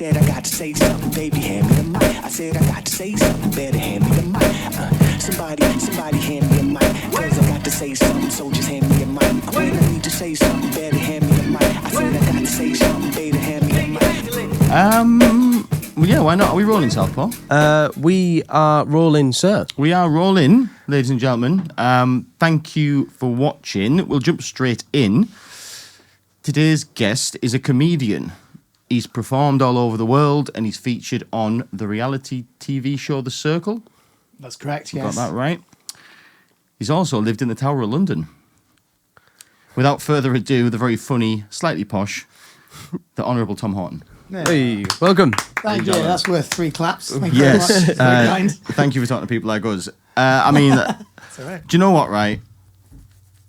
said I got to say something, baby, hand me the mic. I said I got to say something, better hand me the mic. Somebody hand me a mic. Cause I got to say something, so just hand me a mic. When I need to say something, better hand me the mic. I said I got to say something, better hand me the mic. Yeah, why not? Are we rolling, Southpaw? We are rolling, sir. We are rolling, ladies and gentlemen. Thank you for watching. We'll jump straight in. Today's guest is a comedian. He's performed all over the world and he's featured on the reality TV show The Circle. That's correct, yes. Got that right. He's also lived in the Tower of London. Without further ado, the very funny, slightly posh, the Honourable Tom Houghton. Yeah. Hey, welcome. Thank you. That's worth 3 claps. Thank you very much. Yes. Very kind. Thank you for talking to people like us. I mean, All right. do you know what, right?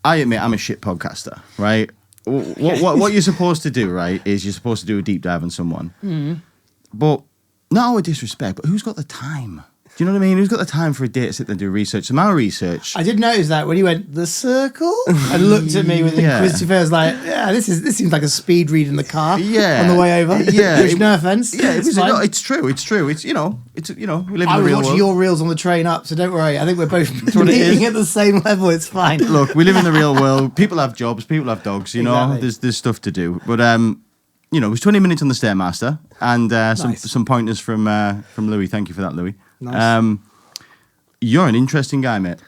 I admit I'm a shit podcaster, right? What you're supposed to do, right, is you're supposed to do a deep dive on someone. But, not with disrespect, but who's got the time? Do you know what I mean? Who's got the time for a day to sit there and do research? So my research... I did notice that when he went, The Circle, and looked at me with inquisitive face, like, yeah, this seems like a speed read in the car on the way over. Yeah. Which, no offence. Yeah, it's fine. no, it's true. It's, we live in I the was real watching world. your reels on the train up, so don't worry. I think we're both what it is. meeting at the same level. It's fine. Look, we live in the real world. People have jobs. People have dogs. You know, Exactly. there's stuff to do. But it was 20 minutes on the Stairmaster and some pointers from Louis. Thank you for that, Louis. Nice. You're an interesting guy, mate.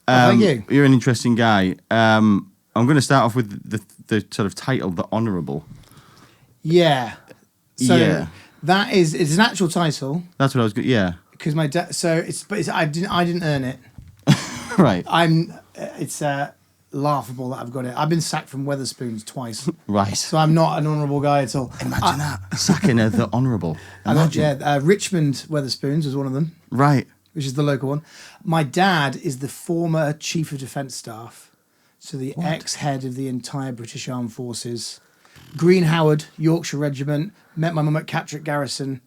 Thank you. You're an interesting guy. I'm going to start off with the sort of title, the Honourable. Yeah. So Yeah. it's an actual title That's what I was. Yeah. because my dad. So I didn't earn it. Right. It's laughable that I've got it. I've been sacked from Wetherspoons twice, Right. so I'm not an honourable guy at all. Imagine that sacking of the Honourable. Richmond Wetherspoons was one of them, Right. which is the local one. My dad is the former Chief of Defence Staff, so the ex-head of the entire British Armed Forces. Green Howard, Yorkshire Regiment. Met my mum at Catterick Garrison.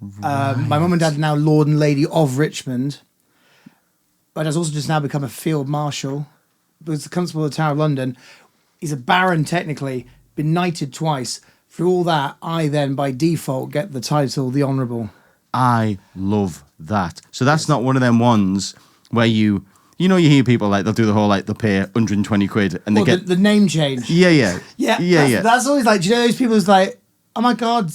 My mum and dad are now Lord and Lady of Richmond. My dad's also just now become a Field Marshal. Was the Constable of the Tower of London. He's a Baron technically, been knighted twice. Through all that, I then by default get the title the Honourable. I love that. So that's not one of them ones where you hear people like they'll do the whole like they'll pay 120 quid and they get the name change. Yeah. That's always like, do you know those people who's like, oh my God,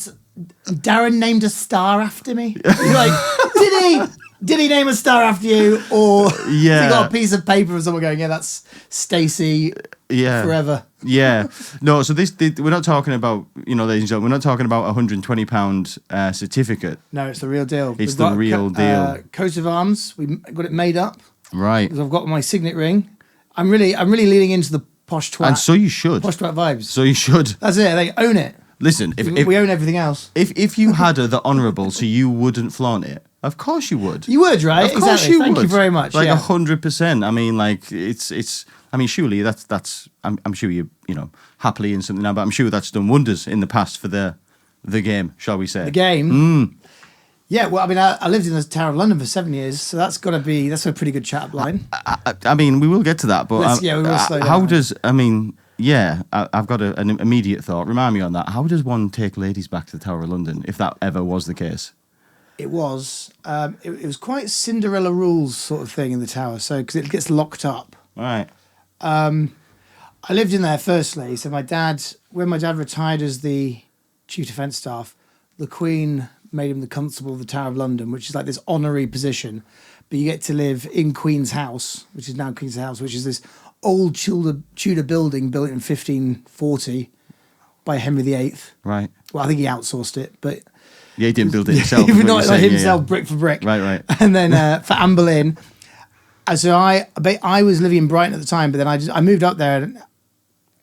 Darren named a star after me? You're like, did he name a star after you? Or has he got a piece of paper of someone going, yeah, that's Stacey forever. Yeah. No, so we're not talking about, ladies and gentlemen, we're not talking about a £120 certificate. No, it's the real deal. It's the real deal. Coat of arms, we got it made up. Right. Because I've got my signet ring. I'm really leaning into the posh twat. And so you should. Posh twat vibes. So you should. That's it. They own it. Listen, if we own everything else. If you had the Honourable, so you wouldn't flaunt it. Of course you would. You would, right? Of course you would. Thank you very much. Like 100%. I mean, like it's. I mean, surely that's. I'm sure you happily in something now, but I'm sure that's done wonders in the past for the game, shall we say? The game. Yeah, well, I mean, I lived in the Tower of London for 7 years, so that's a pretty good chat line. I mean, we will get to that, but we will slow down. how does? I mean. Yeah, I've got an immediate thought. Remind me on that. How does one take ladies back to the Tower of London, if that ever was the case? It was. It was quite Cinderella rules sort of thing in the Tower, so because it gets locked up. Right. I lived in there firstly. So when my dad retired as the Chief Defence Staff, the Queen made him the Constable of the Tower of London, which is like this honorary position. But you get to live in Queen's House, which is now Queen's House, which is this old Tudor building built in 1540 by Henry VIII. Right. Well, I think he outsourced it, but yeah, he didn't build it himself. Even not himself, brick for brick. Right. And then for Anne Boleyn, so I was living in Brighton at the time, but then I moved up there and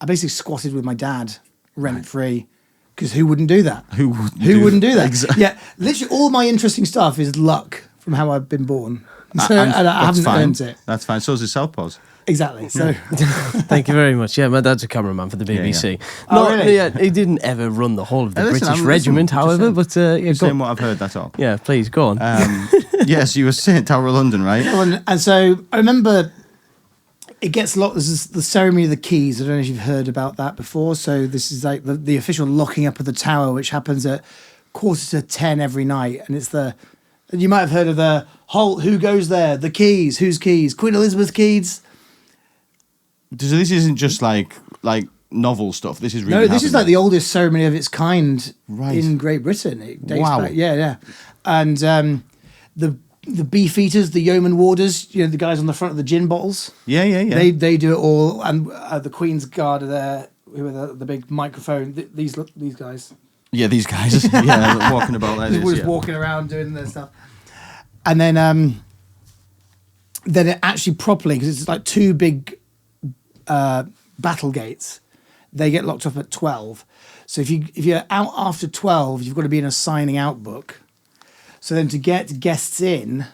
I basically squatted with my dad rent free. Because who wouldn't do that? Who wouldn't do that? Exactly. Yeah, literally all my interesting stuff is luck from how I've been born. So, and I haven't earned it. That's fine. So is Southpaws. Exactly. So, thank you very much. Yeah, my dad's a cameraman for the BBC. Oh, really? Yeah, he didn't ever run the whole of the Listen, British Regiment, however. But saying what I've heard. That's all. Yeah, please go on. Yes, you were saying Tower of London, right? and so I remember it gets locked. This is the ceremony of the keys. I don't know if you've heard about that before. So this is like the official locking up of the tower, which happens at 10:15 every night, and it's you might have heard of the Holt, who goes there, the Keys, whose Keys, Queen Elizabeth Keys. So this isn't just like novel stuff. This is really No, this is like happening. the oldest ceremony of its kind Right. in Great Britain. It dates Wow. back, yeah. And the beefeaters, the yeoman warders, the guys on the front of the gin bottles. Yeah. They do it all, and the Queen's Guard are there with the big microphone. These guys, Yeah, these guys. Yeah, walking about like just this. Yeah. walking around doing their stuff, and then it actually properly, because it's like two big battle gates. They get locked up at 12. So if you're out after 12, you've got to be in a signing out book. So then to get guests in,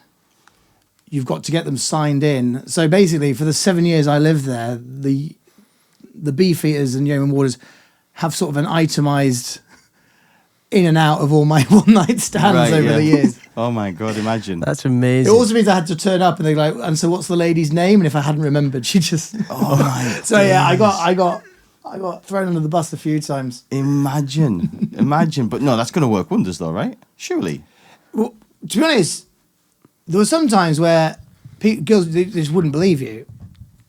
you've got to get them signed in. So basically, for the 7 years I lived there, the beefeaters and yeoman warders have sort of an itemized in and out of all my one night stands over the years. Oh my God, imagine. That's It amazing. also means I had to turn up and they're like, and so what's the lady's name? And if I hadn't remembered, she just. Oh my So yeah, I got thrown under the bus a few times. Imagine. But no, that's going to work wonders though, right? Surely. Well, to be honest, there were some times where girls they just wouldn't believe you.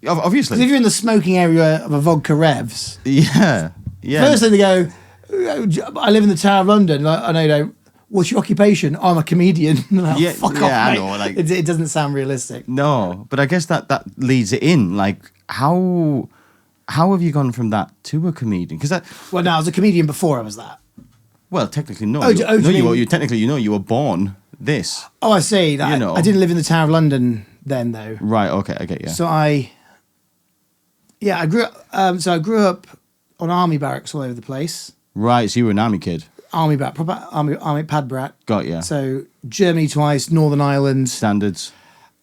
Obviously. Because if you're in the smoking area of a vodka revs, Yeah. first thing they go, I live in the Tower of London. I know you don't. What's your occupation? I'm a comedian. Like, Yeah, fuck off, yeah, I mate. know, like- it doesn't sound realistic. No, but I guess that leads it in. Like, how have you gone from that to a comedian? Because that, Well, no, I was a comedian before I was that. well, technically no. Oh, do you mean- You technically you were born this. Oh, I see. You know. I didn't live in the Tower of London then, though. Right. Okay. I get you. So I grew up. So I grew up on army barracks all over the place. Right. So you were an army kid. Army back, proper army pad brat. Got you. So Germany twice, Northern Ireland. Standards.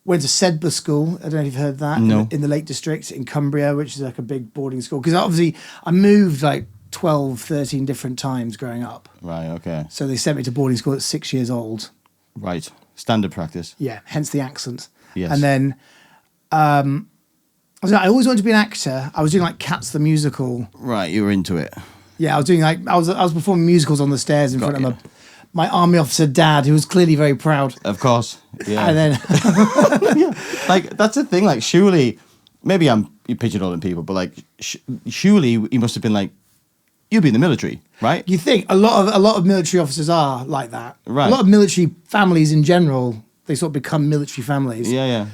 Went to Sedbergh School. I don't know if you've heard that. No. In the Lake District in Cumbria, which is like a big boarding school. Because obviously I moved like 12, 13 different times growing up. Right. Okay. So they sent me to boarding school at 6 years old. Right. Standard practice. Yeah, hence the accent. Yes. And then I always wanted to be an actor. I was doing like Cats the Musical. Right. You were into it. Yeah, I was doing like I was performing musicals on the stairs in Got front you. of my army officer dad, who was clearly very proud. Of course. Yeah. And then Like that's the thing. Like surely, maybe I'm pigeonholing people, but like surely he must have been like, you'll be in the military, right? you think a lot of military officers are like that. Right. A lot of military families in general, they sort of become military families. Yeah.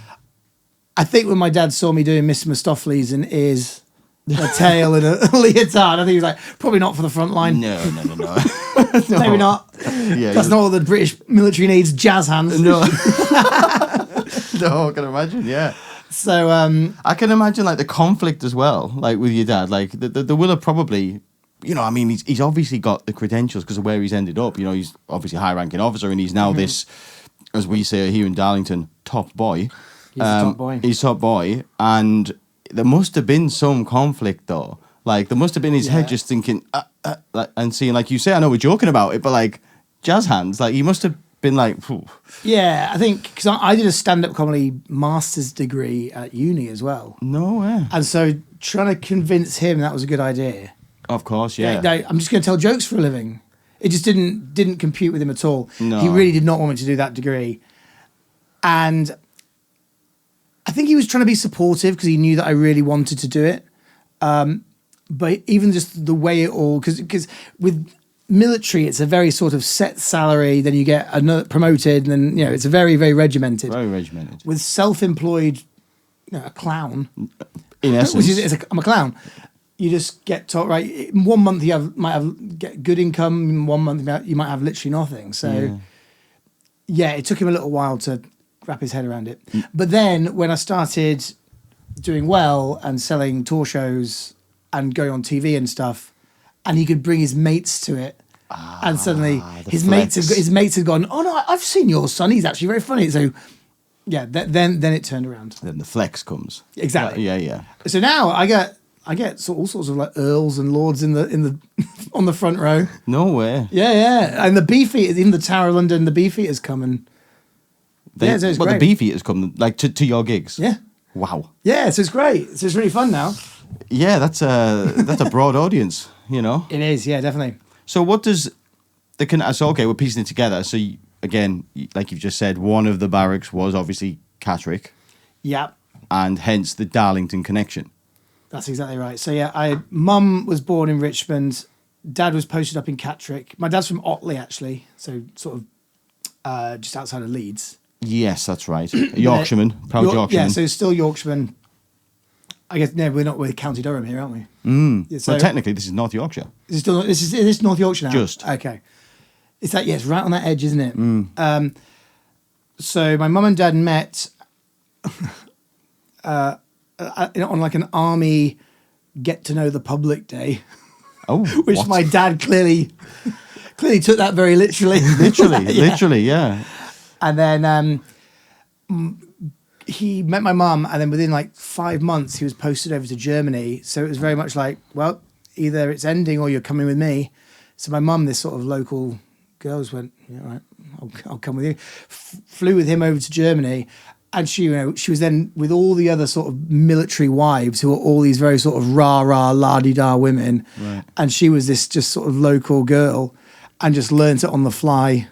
I think when my dad saw me doing Mr. Mistopheles in ears, a tail and a leotard, I think he was like, probably not for the front line. No. Maybe not. Yeah. That's not what the British military needs, jazz hands. No. No, I can imagine. Yeah. So I can imagine like the conflict as well, like with your dad. Like the will have probably, I mean, he's obviously got the credentials because of where he's ended up. He's obviously a high-ranking officer, and he's now this, as we say here in Darlington, top boy. He's a top boy. He's top boy, and there must have been some conflict though. Like there must have been his head just thinking, like, and seeing, like you say, I know we're joking about it, but like jazz hands, like he must have been like, phew. yeah, I think because I did a stand-up comedy master's degree at uni as well. No way. And so trying to convince him that was a good idea. Of course, yeah. I'm just going to tell jokes for a living. It just didn't compute with him at all. No. He really did not want me to do that degree. And I think he was trying to be supportive because he knew that I really wanted to do it. But even just the way it all, because with military, it's a very sort of set salary, then you get another promoted, and then, it's a very, very regimented. Very regimented. With self-employed, a clown, In essence. which is, I'm a clown. You just get told, right, in 1 month might get good income, in 1 month you might have literally nothing. So, yeah, it took him a little while to wrap his head around it. But then when I started doing well and selling tour shows and going on TV and stuff, and he could bring his mates to it, and suddenly the his flex. mates had gone, oh no, I've seen your son, he's actually very funny. So, yeah, then it turned around. Then the flex comes. Exactly. Yeah. So now I get all sorts of like earls and lords in the on the front row. No way. Yeah, and the Beefeaters in the Tower of London. The Beefeaters come and so it's But great. the Beefeaters come like to your gigs. Yeah, Wow. yeah. So it's great. So it's really fun now. Yeah, that's a broad audience. It is. Yeah, definitely. So what does So okay, we're piecing it together. So again, like you've just said, one of the barracks was obviously Catterick, Yeah, and hence the Darlington connection. that's exactly right. So yeah, mum was born in Richmond. Dad was posted up in Catterick. My dad's from Otley, actually, so sort of just outside of Leeds. Yes, that's right. Yorkshireman, proud Yorkshireman. Yeah, so still Yorkshireman. I guess no, we're not with County Durham here, aren't we? Yeah, So technically, this is North Yorkshire. Is this North Yorkshire now? Just. Okay. It's that, yeah, it's right on that edge, isn't it? So my mum and dad met on like an army get to know the public day, Oh, which what? my dad clearly took that very literally. literally, yeah. And then he met my mum, and then within like 5 months, he was posted over to Germany. So it was very much like, well, either it's ending or you're coming with me. So my mum, this sort of local girls, went, yeah, all right, I'll come with you. Flew with him over to Germany, and she was then with all the other sort of military wives who were all these very sort of rah-rah, la-di-da women. Right. And she was this just sort of local girl and just learnt it on the fly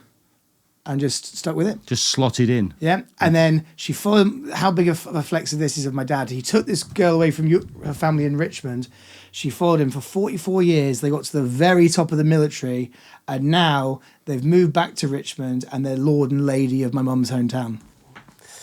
and just stuck with it. Just slotted in. Yeah. And then she followed, how big of a flex of this is of my dad. He took this girl away from her family in Richmond. She followed him for 44 years. They got to the very top of the military. And now they've moved back to Richmond and they're Lord and Lady of my mum's hometown.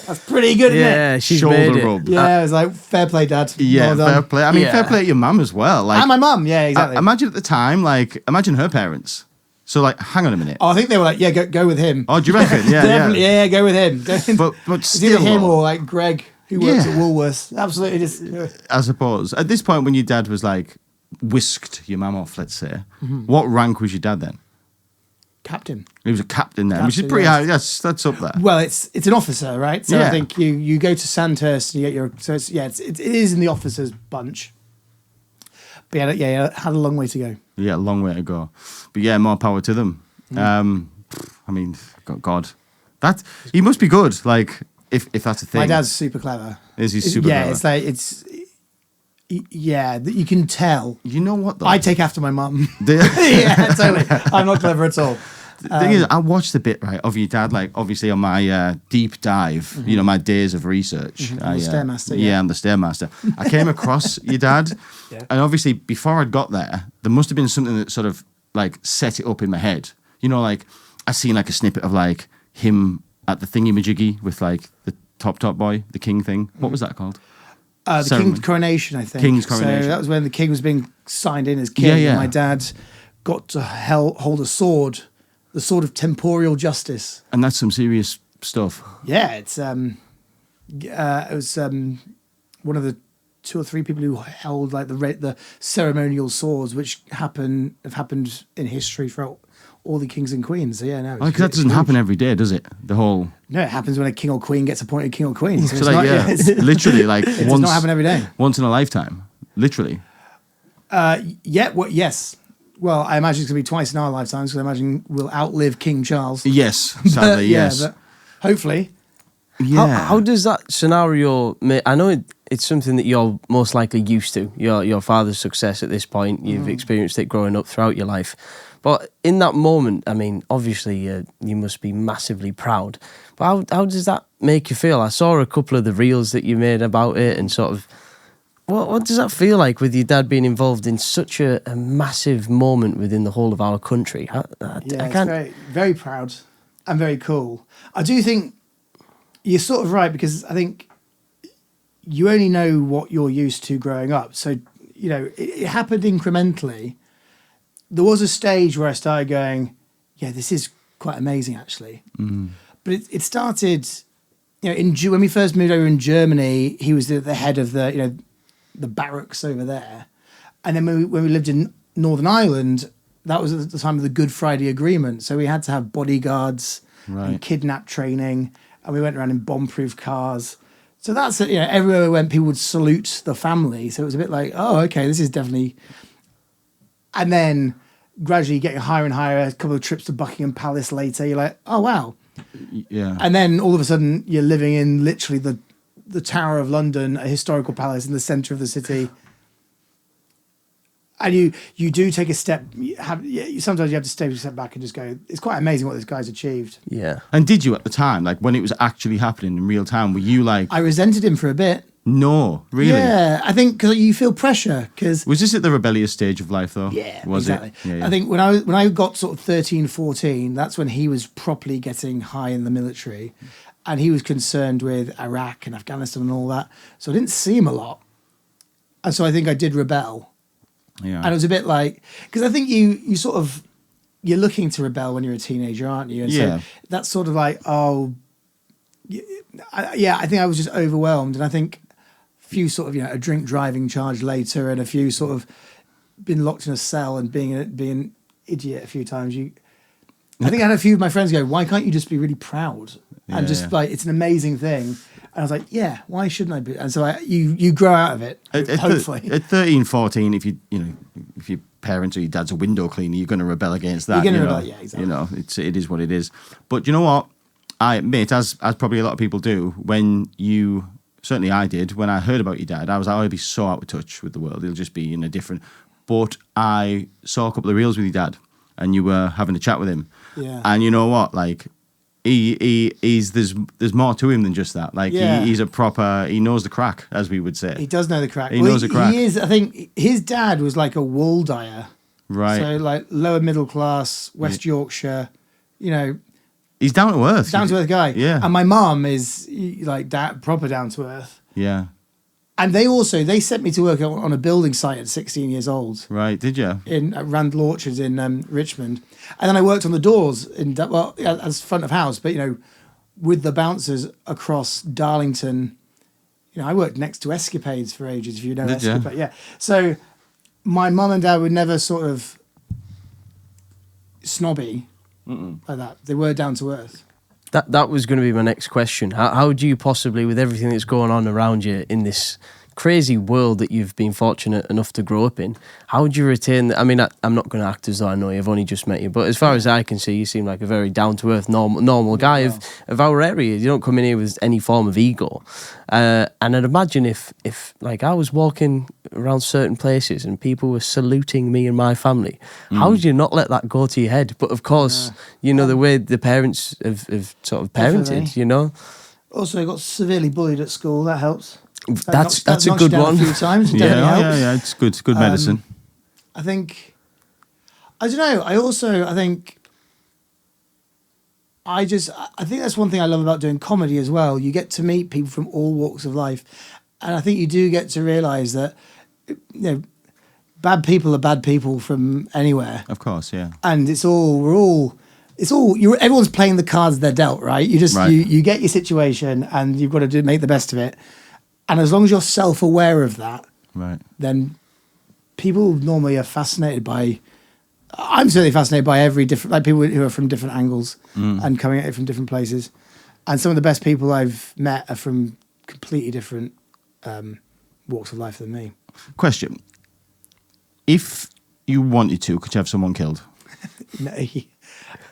That's pretty good, isn't it? Yeah, she's Shoulder made it. rub. Yeah, it was like, fair play, Dad. Yeah, Well done. fair play. I mean, Yeah. fair play to your mum as well. Like, And my mum, yeah, exactly. imagine at the time, like, imagine her parents. So, like, hang on a minute. I think they were like, yeah, go with him. Oh, do you reckon? Yeah, Definitely, yeah. yeah, go with him. But It's still, either him though, or like Greg, who works Yeah. at Woolworths. Absolutely, just I suppose. At this point, when your dad was, like, whisked your mum off, let's say, Mm-hmm. what rank was your dad then? captain. He was a captain then, which is Captain, pretty yes. high. That's up there. Well, it's an officer, right? So I Yeah. think you go to Sandhurst and you get your it is in the officers bunch. But yeah, had a long way to go. Yeah, a long way to go. But yeah, more power to them. I mean, God, that he must be good. Like, if that's a thing. My dad's super clever. Is he super Yeah, clever? it's like that you can tell. You know what though? I take after my mum. The, Yeah, totally. I'm not clever at all. the thing is, I watched a bit right of your dad. Like, obviously, on my deep dive, you know, my days of research. The Stairmaster, Yeah, yeah. I'm the Stairmaster. I came across your dad, Yeah. and obviously, before I'd got there must have been something that sort of like set it up in my head. You know, like I seen like a snippet of like him at the thingy-majiggy with like the top boy, the king thing. What was that called? The Ceremony. King's coronation, I think. King's coronation. So that was when the king was being signed in as king. Yeah, yeah. And my dad got to hold a sword, the sword of temporal justice. And that's some serious stuff. Yeah, it was one of the 2 or 3 people who held like the ceremonial swords, which have happened in history throughout all the kings and queens. So yeah, no, Like, that doesn't happen every day, does it? The whole. No, it happens when a king or queen gets appointed king or queen. So, So like, yeah, literally like it does once. not happen every day. Once in a lifetime, literally. Yes. Well, I imagine it's going to be twice in our lifetimes because I imagine we'll outlive King Charles. Yes, sadly, yes. But hopefully. Yeah. How does that scenario make... I know it's something that you're most likely used to, your father's success at this point. You've experienced it growing up throughout your life. But in that moment, I mean, obviously you must be massively proud. But how does that make you feel? I saw a couple of the reels that you made about it and sort of... What does that feel like with your dad being involved in such a massive moment within the whole of our country? I It's can't... very, very proud and very cool. I do think you're sort of right because I think you only know what you're used to growing up. So, you know, it happened incrementally. There was a stage where I started going, yeah, this is quite amazing actually. But it started, you know, when we first moved over in Germany, he was the head of the barracks over there. And then when we lived in Northern Ireland, that was at the time of the Good Friday Agreement. So we had to have bodyguards and kidnap training. And we went around in bomb-proof cars. So that's, you know, everywhere we went, people would salute the family. So it was a bit like, oh, okay, this is definitely... And then gradually getting higher and higher, a couple of trips to Buckingham Palace later, you're like, oh, wow. Yeah. And then all of a sudden, you're living in literally the Tower of London, a historical palace in the centre of the city. And you do take a step. Sometimes you have to take a step back and just go. It's quite amazing what this guy's achieved. Yeah. And did you at the time, like when it was actually happening in real time, were you like, I resented him for a bit. no, really? Yeah, I think because you feel pressure. Because Was this at the rebellious stage of life though? yeah, Was exactly. it? Yeah. I think when I got sort of 13, 14, that's when he was properly getting high in the military, and he was concerned with Iraq and Afghanistan and all that. So I didn't see him a lot, and so I think I did rebel. Yeah. And it was a bit like, because I think you sort of, you're looking to rebel when you're a teenager, aren't you? And Yeah. so that's sort of like, I think I was just overwhelmed. And I think a few sort of, a drink driving charge later and a few sort of been locked in a cell and being an idiot a few times. I think I had a few of my friends go, why can't you just be really proud? And just like, it's an amazing thing. And I was like, yeah, why shouldn't I be? And so you grow out of it, hopefully. At 13, 14, if your parents or your dad's a window cleaner, you're going to rebel against that. You're going to rebel, yeah, exactly. It is what it is. But you know what? I admit, as probably a lot of people do, certainly I did, when I heard about your dad, I was like, oh, he'll be so out of touch with the world. He'll just be in a different... But I saw a couple of reels with your dad, and you were having a chat with him. Yeah. And you know what? Like, there's more to him than just that. Like he's a proper, he knows the crack, as we would say. He does know the crack. He knows the crack. He is, I think his dad was like a wool dyer. Right. So like lower middle class, West Yorkshire, he's down to earth. Down to earth guy. Yeah. And my mum is like proper down to earth. Yeah. And they sent me to work on a building site at 16 years old. Right, did you? At Randall Orchards in Richmond. And then I worked on the doors as front of house, but with the bouncers across Darlington. I worked next to Escapades for ages, if you know Escapades. Yeah. So my mum and dad were never sort of snobby like that. They were down to earth. That was going to be my next question. How do you possibly, with everything that's going on around you in this crazy world that you've been fortunate enough to grow up in, how would you retain... I mean, I'm not going to act as though I know you, I've only just met you, but as far as I can see, you seem like a very down-to-earth, normal guy of our area. You don't come in here with any form of ego. And I'd imagine if like I was walking around certain places and people were saluting me and my family, how would you not let that go to your head? But of course, the way the parents have sort of parented, Definitely. Also, I got severely bullied at school, that helps. That's a good one. A few times. Yeah, it's good. It's good medicine. I think, I don't know. I think that's one thing I love about doing comedy as well. You get to meet people from all walks of life, and I think you do get to realise that bad people are bad people from anywhere. Of course, yeah. And everyone's playing the cards they're dealt, right? You just you get your situation, and you've got to make the best of it. And as long as you're self-aware of that, right, then people normally are fascinated by... I'm certainly fascinated by every different... Like people who are from different angles and coming at it from different places. And some of the best people I've met are from completely different walks of life than me. Question. If you wanted to, could you have someone killed? No,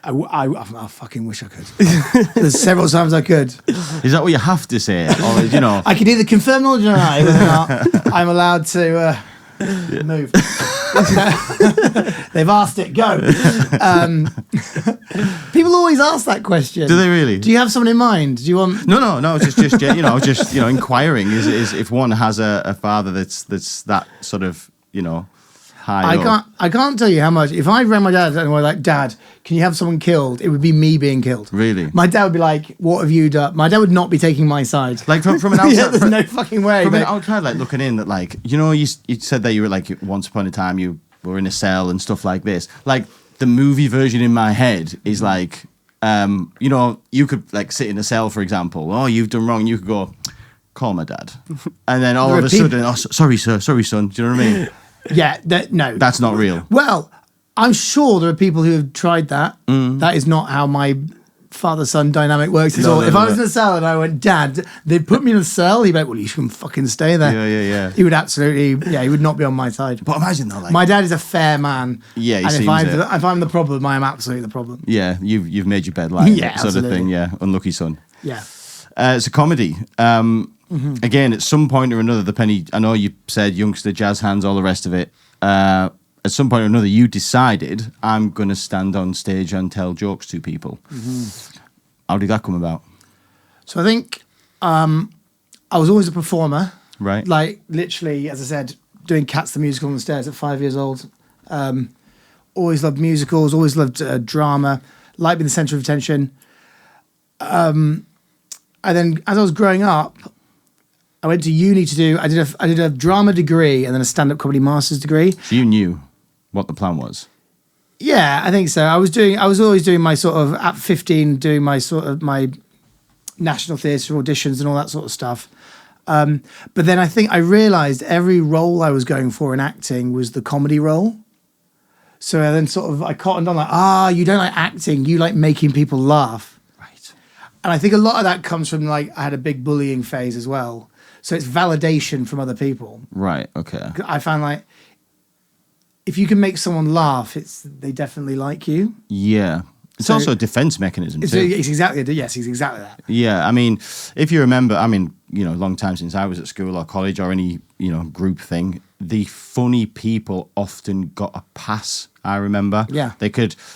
I fucking wish I could. There's several times I could. Is that what you have to say? Or, I could either confirm or deny whether or not I'm allowed to move. They've asked it, go. People always ask that question. Do they really? Do you have someone in mind? Do you want... No, just inquiring is if one has a father that's that sort of, high up. I can't tell you how much. If I rang my dad and were like, Dad, can you have someone killed? It would be me being killed. Really? My dad would be like, what have you done? My dad would not be taking my side. Like from an outside, there's no fucking way. From an outside, like looking in, that like you said that you were like once upon a time you were in a cell and stuff like this. Like the movie version in my head is like, you could like sit in a cell, for example. Oh, you've done wrong. You could go, call my dad, and then all of a sudden, oh, sorry, sir, sorry, son. Do you know what I mean? Yeah, no. That's not real. Well, I'm sure there are people who have tried that. That is not how my father-son dynamic works at all. If I was in a cell and I went, Dad, they'd put me in a cell, he'd be like, well, you can fucking stay there. Yeah. He would absolutely, he would not be on my side. But imagine though, like... My dad is a fair man. Yeah, he and seems if I'm the problem, I am absolutely the problem. Yeah, you've made your bed like yeah, sort absolutely. of thing, yeah. Unlucky son. Yeah. It's a comedy. Again, at some point or another, the penny... I know you said youngster, jazz hands, all the rest of it. at some point or another, you decided, I'm going to stand on stage and tell jokes to people. How did that come about? So I think I was always a performer. Right. Like, literally, as I said, doing Cats the Musical on the stairs at 5 years old. Always loved musicals, always loved drama, liked being the centre of attention. And then as I was growing up, I went to uni to do, I did a drama degree and then a stand-up comedy master's degree. So you knew what the plan was? Yeah, I think so. I was always doing my sort of, at 15, doing my sort of, my national theatre auditions and all that sort of stuff. But then I think I realised every role I was going for in acting was the comedy role. So then sort of I cottoned on like, you don't like acting, you like making people laugh. Right. And I think a lot of that comes from like, I had a big bullying phase as well. So it's validation from other people. Right, okay. I found like, if you can make someone laugh, they definitely like you. Yeah. It's also a defense mechanism too. It's exactly that. Yeah, I mean, if you remember, a long time since I was at school or college or any, group thing, the funny people often got a pass, I remember. Yeah.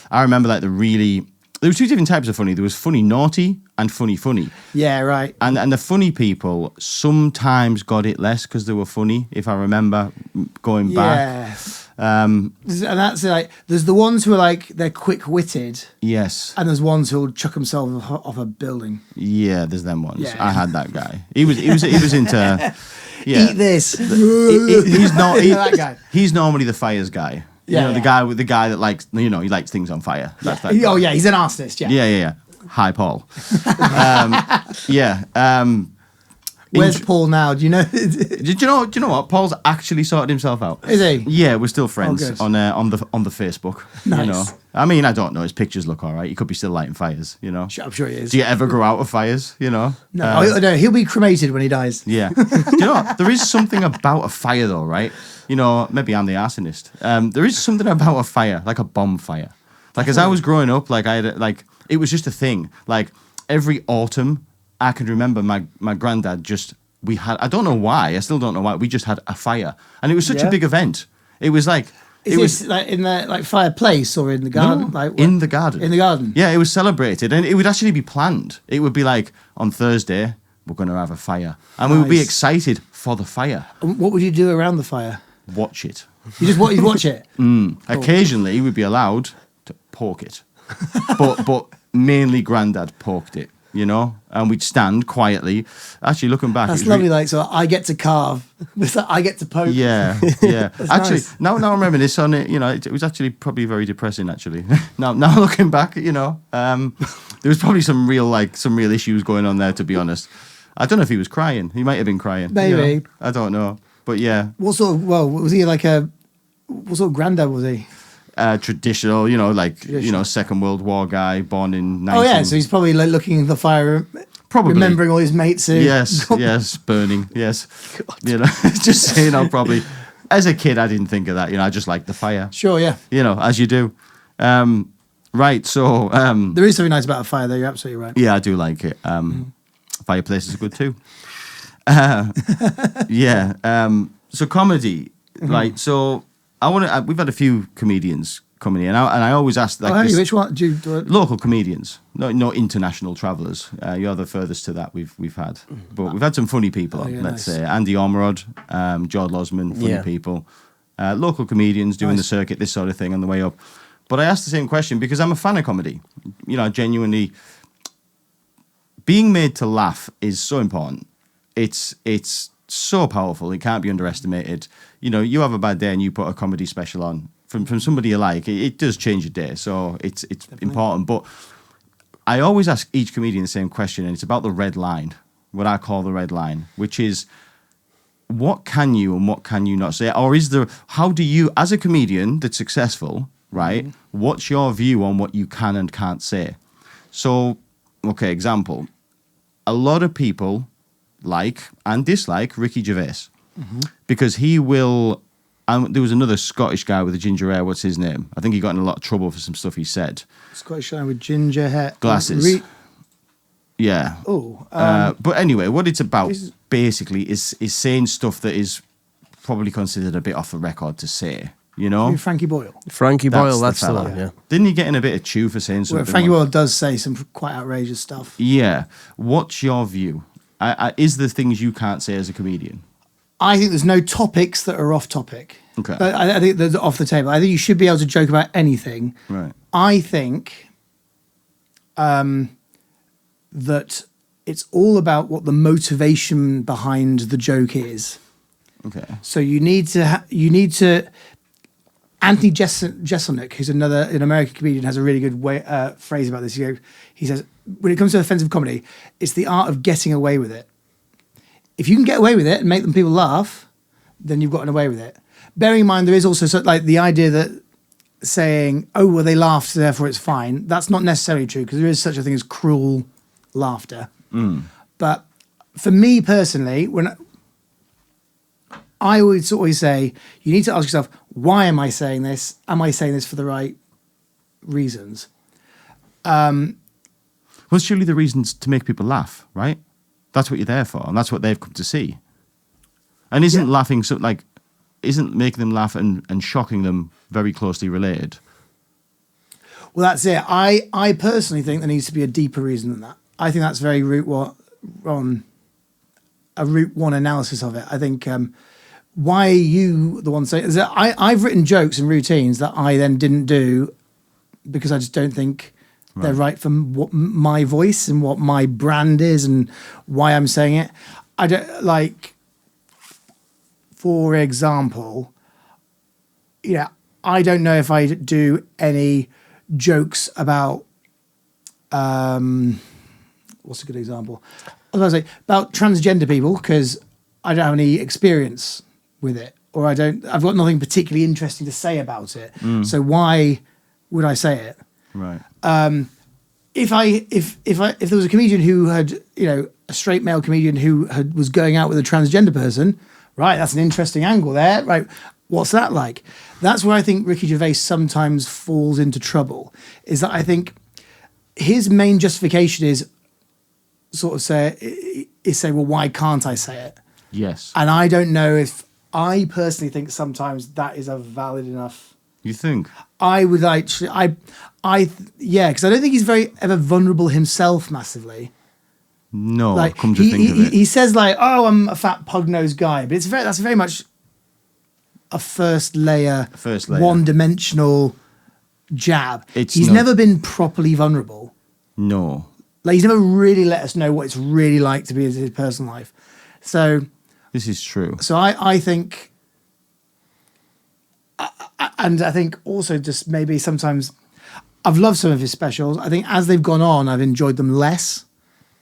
I remember like there were two different types of funny. There was funny naughty and funny funny. Yeah, right. And the funny people sometimes got it less because they were funny, if I remember going back. Yeah. And that's like, there's the ones who are like, they're quick-witted. Yes. And there's ones who'll chuck themselves off a building. Yeah, there's them ones. Yeah. I had that guy. He was into... Yeah. Eat this. He's not... that guy. He's normally the fires guy. Yeah, the guy that likes... he lights things on fire. That's that guy. Oh, yeah, he's an arsonist, yeah. Yeah. Hi, Paul. Where's Paul now? Do you know? Do you know what? Paul's actually sorted himself out. Is he? Yeah, we're still friends good. on the Facebook. Nice. I mean, I don't know. His pictures look all right. He could be still lighting fires. I'm sure he is. Do you ever grow out of fires? No, no, he'll be cremated when he dies. Yeah. Do you know what? There is something about a fire, though, right? Maybe I'm the arsonist. There is something about a fire, like a bonfire. Like as I was growing up, like it was just a thing. Like every autumn, I can remember my granddad I don't know why, I still don't know why, we just had a fire. And it was such a big event. It was like... Is this like in the fireplace or in the garden? No, in the garden. In the garden? Yeah, it was celebrated. And it would actually be planned. It would be like, on Thursday, we're going to have a fire. And we would be excited for the fire. And what would you do around the fire? Watch it. You'd watch it? Occasionally, we'd be allowed to poke it. but mainly Grandad poked it. And we'd stand quietly. Actually, looking back, that's lovely. Like, so I get to carve, I get to poke. Yeah. Actually, nice. now I'm reminiscing on it. It was actually probably very depressing. Actually, now looking back, there was probably some real issues going on there. To be honest, I don't know if he was crying. He might have been crying. Maybe. I don't know, but yeah. What sort of? Well, was he like what sort of granddad was he? Traditional, Second World War guy, born in 19... Oh yeah, so he's probably like looking at the fire, probably remembering all his mates who... Yes, burning, yes. God. Just saying, I'll probably... As a kid, I didn't think of that, I just liked the fire. Sure, yeah. As you do. Right, so... there is something nice about a fire, though, you're absolutely right. Yeah, I do like it. Fireplaces are good too. So comedy, right, so... we've had a few comedians coming in, and I always ask which one? Local comedians, no international travellers. You're the furthest to that we've had, but we've had some funny people. Let's say Andy Ormerod, Jord Losman, funny people, local comedians doing the circuit, this sort of thing on the way up. But I asked the same question because I'm a fan of comedy. Genuinely, being made to laugh is so important. It's so powerful. It can't be underestimated. You have a bad day and you put a comedy special on from somebody you like. It does change your day. So it's important. But I always ask each comedian the same question, and it's about the red line, what I call the red line, which is what can you and what can you not say? Or how do you, as a comedian that's successful, right, what's your view on what you can and can't say? So, okay, example. A lot of people like and dislike Ricky Gervais because he will. There was another Scottish guy with a ginger hair. What's his name? I think he got in a lot of trouble for some stuff he said. Scottish guy with ginger hair, glasses. Yeah. Oh. But anyway, what it's about basically is saying stuff that is probably considered a bit off the record to say. You know, Frankie Boyle. Frankie Boyle, the that's the fella. one, yeah. Didn't he get in a bit of chew for saying something? Well, Frankie Boyle does say some quite outrageous stuff. Yeah. What's your view? Is there things you can't say as a comedian? I think there's no topics that are off topic. Okay. But I think they're off the table. I think you should be able to joke about anything. Right. I think that it's all about what the motivation behind the joke is. Okay. So you need to. Anthony Jeselnik, who's an American comedian, has a really good phrase about this. He says, when it comes to offensive comedy, it's the art of getting away with it. If you can get away with it and make them people laugh, then you've gotten away with it. Bearing in mind, there is also like the idea that saying, "Oh, well, they laughed, so therefore it's fine." That's not necessarily true, because there is such a thing as cruel laughter. But for me personally, when I always say, you need to ask yourself, why am I saying this? Am I saying this for the right reasons? Well, surely the reason's to make people laugh, right? That's what you're there for, and that's what they've come to see. And isn't laughing isn't making them laugh and shocking them very closely related? Well, that's it. I personally think there needs to be a deeper reason than that. I think that's very route one analysis of it. I think why are you the one saying? I've written jokes and routines that I then didn't do because I just don't think they're right for what my voice and what my brand is and why I'm saying it. I don't like. For example, I don't know if I do any jokes about. What's a good example? I was going to say about transgender people because I don't have any experience with it, or I've got nothing particularly interesting to say about it. So why would I say it? Right. If there was a comedian who had, a straight male comedian who was going out with a transgender person, right? That's an interesting angle there, right? What's that like? That's where I think Ricky Gervais sometimes falls into trouble. Is that I think his main justification is sort of say, well, why can't I say it? Yes. And I don't know if I personally think sometimes that is a valid enough. You think? I would actually, because I don't think he's very ever vulnerable himself massively. No, Like come to think of it. he says like, "Oh, I'm a fat pug-nosed guy," but that's very much a first layer, one-dimensional jab. He's never been properly vulnerable. No. Like he's never really let us know what it's really like to be in his personal life. So this is true. So I think, and I think also just maybe sometimes I've loved some of his specials. I think as they've gone on, I've enjoyed them less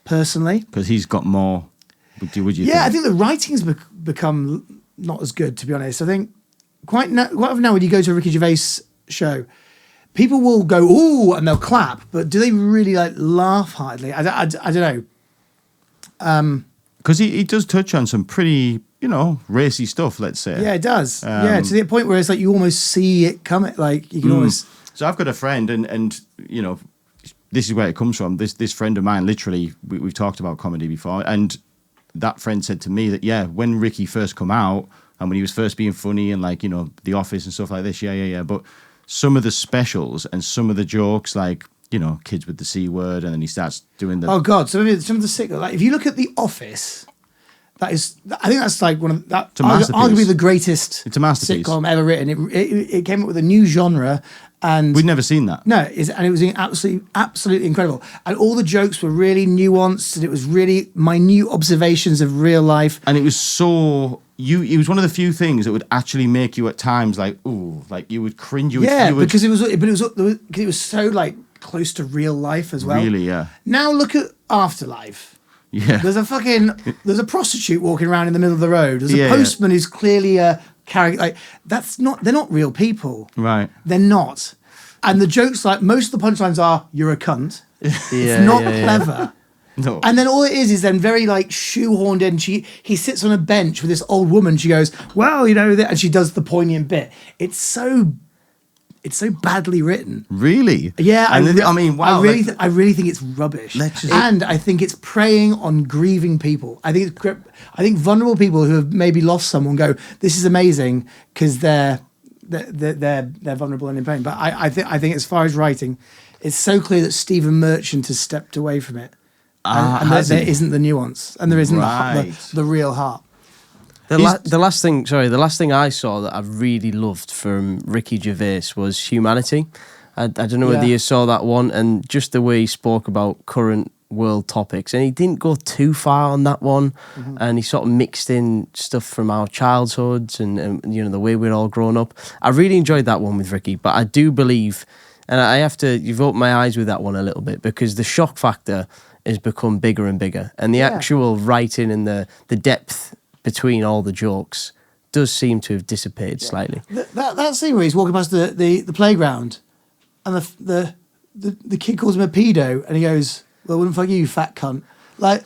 personally. Because he's got more. Would you think? I think the writing's become not as good, to be honest. I think quite often now when you go to a Ricky Gervais show, people will go, ooh, and they'll clap, but do they really like laugh hardly? I don't know. Because he does touch on some pretty, racy stuff, let's say. Yeah, it does. To the point where it's like you almost see it coming. Like you can almost. So I've got a friend, and this is where it comes from. This friend of mine, literally, we've talked about comedy before, and that friend said to me that, when Ricky first come out, and when he was first being funny and like, The Office and stuff like this, but some of the specials and some of the jokes, like, kids with the C word, and then he starts doing the... Oh, God. Some of the sick... Like, if you look at The Office, I think that's like one of... Arguably the greatest it's a masterpiece. Sitcom ever written. It came up with a new genre, and... We'd never seen that. No, and it was absolutely incredible. And all the jokes were really nuanced, and it was really minute observations of real life. And it was so... It was one of the few things that would actually make you at times like, ooh, like you would cringe. Because it was so like close to real life as well. Really, yeah. Now look at Afterlife. Yeah. There's a prostitute walking around in the middle of the road. There's a postman who's clearly a character. Like they're not real people. Right. They're not. And the jokes, like most of the punchlines are, "You're a cunt." It's not clever. No. And then all it is then very like shoehorned in. He sits on a bench with this old woman. She goes, well, and she does the poignant bit. It's so it's so badly written. Really? Yeah, I mean, wow. I really think it's rubbish, and I think it's preying on grieving people. I think vulnerable people who have maybe lost someone go, "This is amazing," because they're vulnerable and in pain. But I think as far as writing, it's so clear that Stephen Merchant has stepped away from it, and there isn't the nuance, and there isn't the real heart. The last thing I saw that I really loved from Ricky Gervais was Humanity. I don't know whether you saw that one, and just the way he spoke about current world topics, and he didn't go too far on that one, and he sort of mixed in stuff from our childhoods and the way we're all grown up. I really enjoyed that one with Ricky, but I do believe, and you've opened my eyes with that one a little bit, because the shock factor has become bigger and bigger, and the actual writing and the depth between all the jokes does seem to have dissipated slightly. That scene where he's walking past the playground, and the kid calls him a pedo, and he goes, "Well, wouldn't fuck you fat cunt." Like,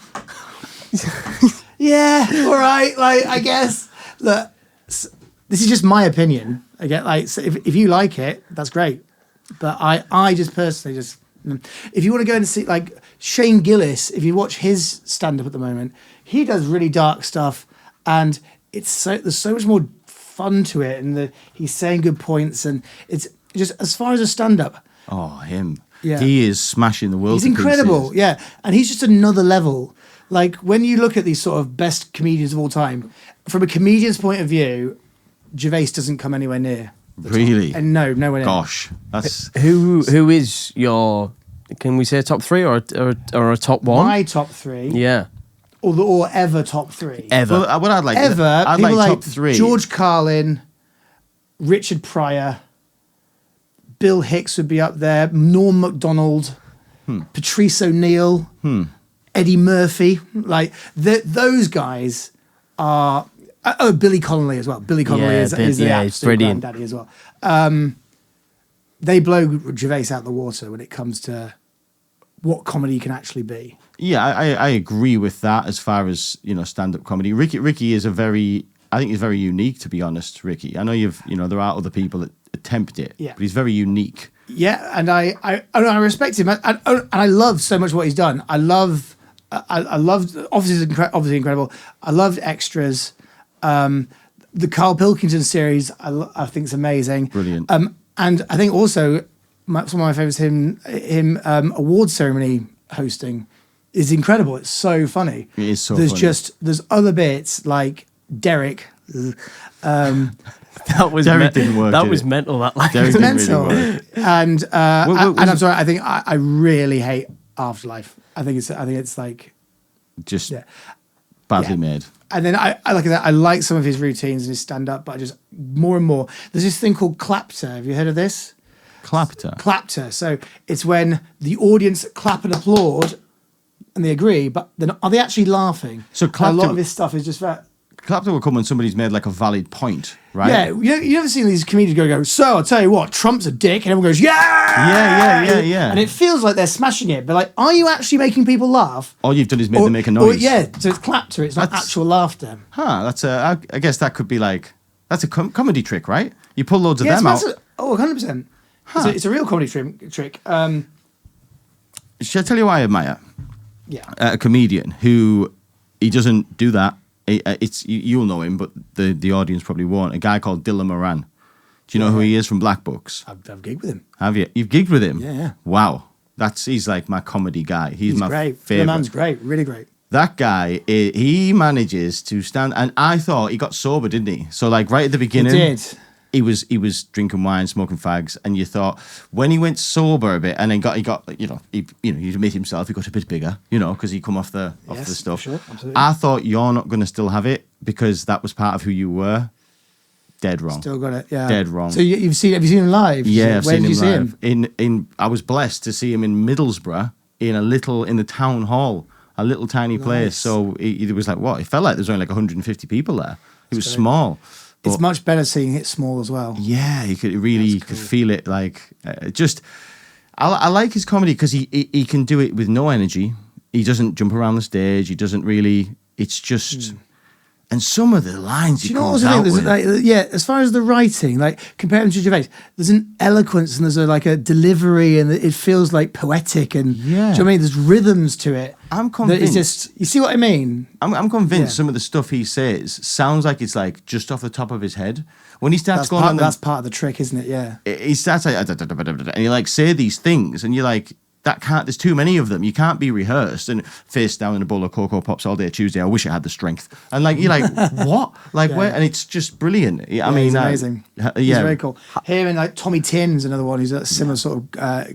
yeah, all right. Like, I guess look, this is just my opinion. I get like, so if you like it, that's great. But I just personally if you want to go and see like Shane Gillis, if you watch his stand up at the moment, he does really dark stuff. And there's so much more fun to it, and he's saying good points, and it's just as far as a stand-up. Oh, him! Yeah. He is smashing the world. He's incredible, yeah, and he's just another level. Like when you look at these sort of best comedians of all time, from a comedian's point of view, Gervais doesn't come anywhere near. Really? And nowhere near. Gosh, that's who is your? Can we say a top three or a top one? My top three. Yeah. Or ever top three. Ever. Well, what I'd like I'd like like top three. George Carlin, Richard Pryor, Bill Hicks would be up there, Norm Macdonald, Patrice O'Neill, Eddie Murphy. Like those guys are. Oh, Billy Connolly as well. Billy Connolly is the absolute granddaddy as well. They blow Gervais out the water when it comes to what comedy can actually be. Yeah, I agree with that as far as, stand-up comedy. Ricky is I think he's very unique, to be honest, Ricky. I know there are other people that attempt it, but he's very unique. Yeah, and I respect him. And I love so much what he's done. I loved, obviously incredible. I loved Extras. The Carl Pilkington series, I think is amazing. Brilliant. And I think also some of my favourites, him award ceremony hosting is incredible. It's so funny. It is so funny. There's other bits like Derek. That was Derek didn't work. That was mental. That line. Derek It's didn't mental. really work. And I'm sorry. I think I really hate Afterlife. I think it's like Just badly made. And then I like that. I like some of his routines and his stand up, but I just more and more. There's this thing called clapter. Have you heard of this? Clapter. So it's when the audience clap and applaud, and they agree, but then are they actually laughing? So a lot of his stuff is just that. Clapter will come when somebody's made like a valid point, right? Yeah, you ever seen these comedians go, so I'll tell you what, Trump's a dick, and everyone goes, yeah! Yeah. And it feels like they're smashing it, but like, are you actually making people laugh? All you've done is made them make a noise. So it's clapter, it's not actual laughter. That's I guess that could be like, that's a comedy trick, right? You pull loads of them out. 100%. It's a real comedy trick. Shall I tell you why I admire? Yeah. A comedian who, he doesn't do that. You'll know him, but the audience probably won't. A guy called Dylan Moran. Do you know who he is from Black Books? I've gigged with him. Have you? You've gigged with him? Yeah. Wow. He's like my comedy guy. He's my great. favorite. The man's great, really great. That guy, he manages to stand, and I thought he got sober, didn't he? So like right at the beginning, He did. He was drinking wine, smoking fags, and you thought when he went sober a bit, and then he made himself. He got a bit bigger, because he come off the stuff. Sure, absolutely. I thought you're not going to still have it because that was part of who you were. Dead wrong. Still got it. Yeah. Dead wrong. So have you seen him live? Yeah, Where did you see him? In I was blessed to see him in Middlesbrough in the town hall, a little tiny place. So it was like what? It felt like there was only like 150 people there. It was small. It's much better seeing it small as well. Yeah, you could feel it. Like I like his comedy because he can do it with no energy. He doesn't jump around the stage. He doesn't really. It's just And some of the lines Do he you know what comes I out think? with. As far as the writing, like compared to Gervais, there's an eloquence and there's a delivery and it feels like poetic and do you know what I mean? There's rhythms to it. I'm that convinced. it's just, you see what I mean? I'm convinced Yeah. some of the stuff he says sounds like it's like just off the top of his head. When he starts going on, That's part of the trick, isn't it? Yeah. he starts like, and you like say these things, and you're like, that can't. There's too many of them. You can't be rehearsed. And face down in a bowl of Cocoa Pops all day Tuesday. I wish I had the strength. And like you're like, what? Like Yeah. where? And it's just brilliant. I mean, he's amazing. Yeah, He's very cool. Him and like Tommy Tinn's another one who's a similar sort of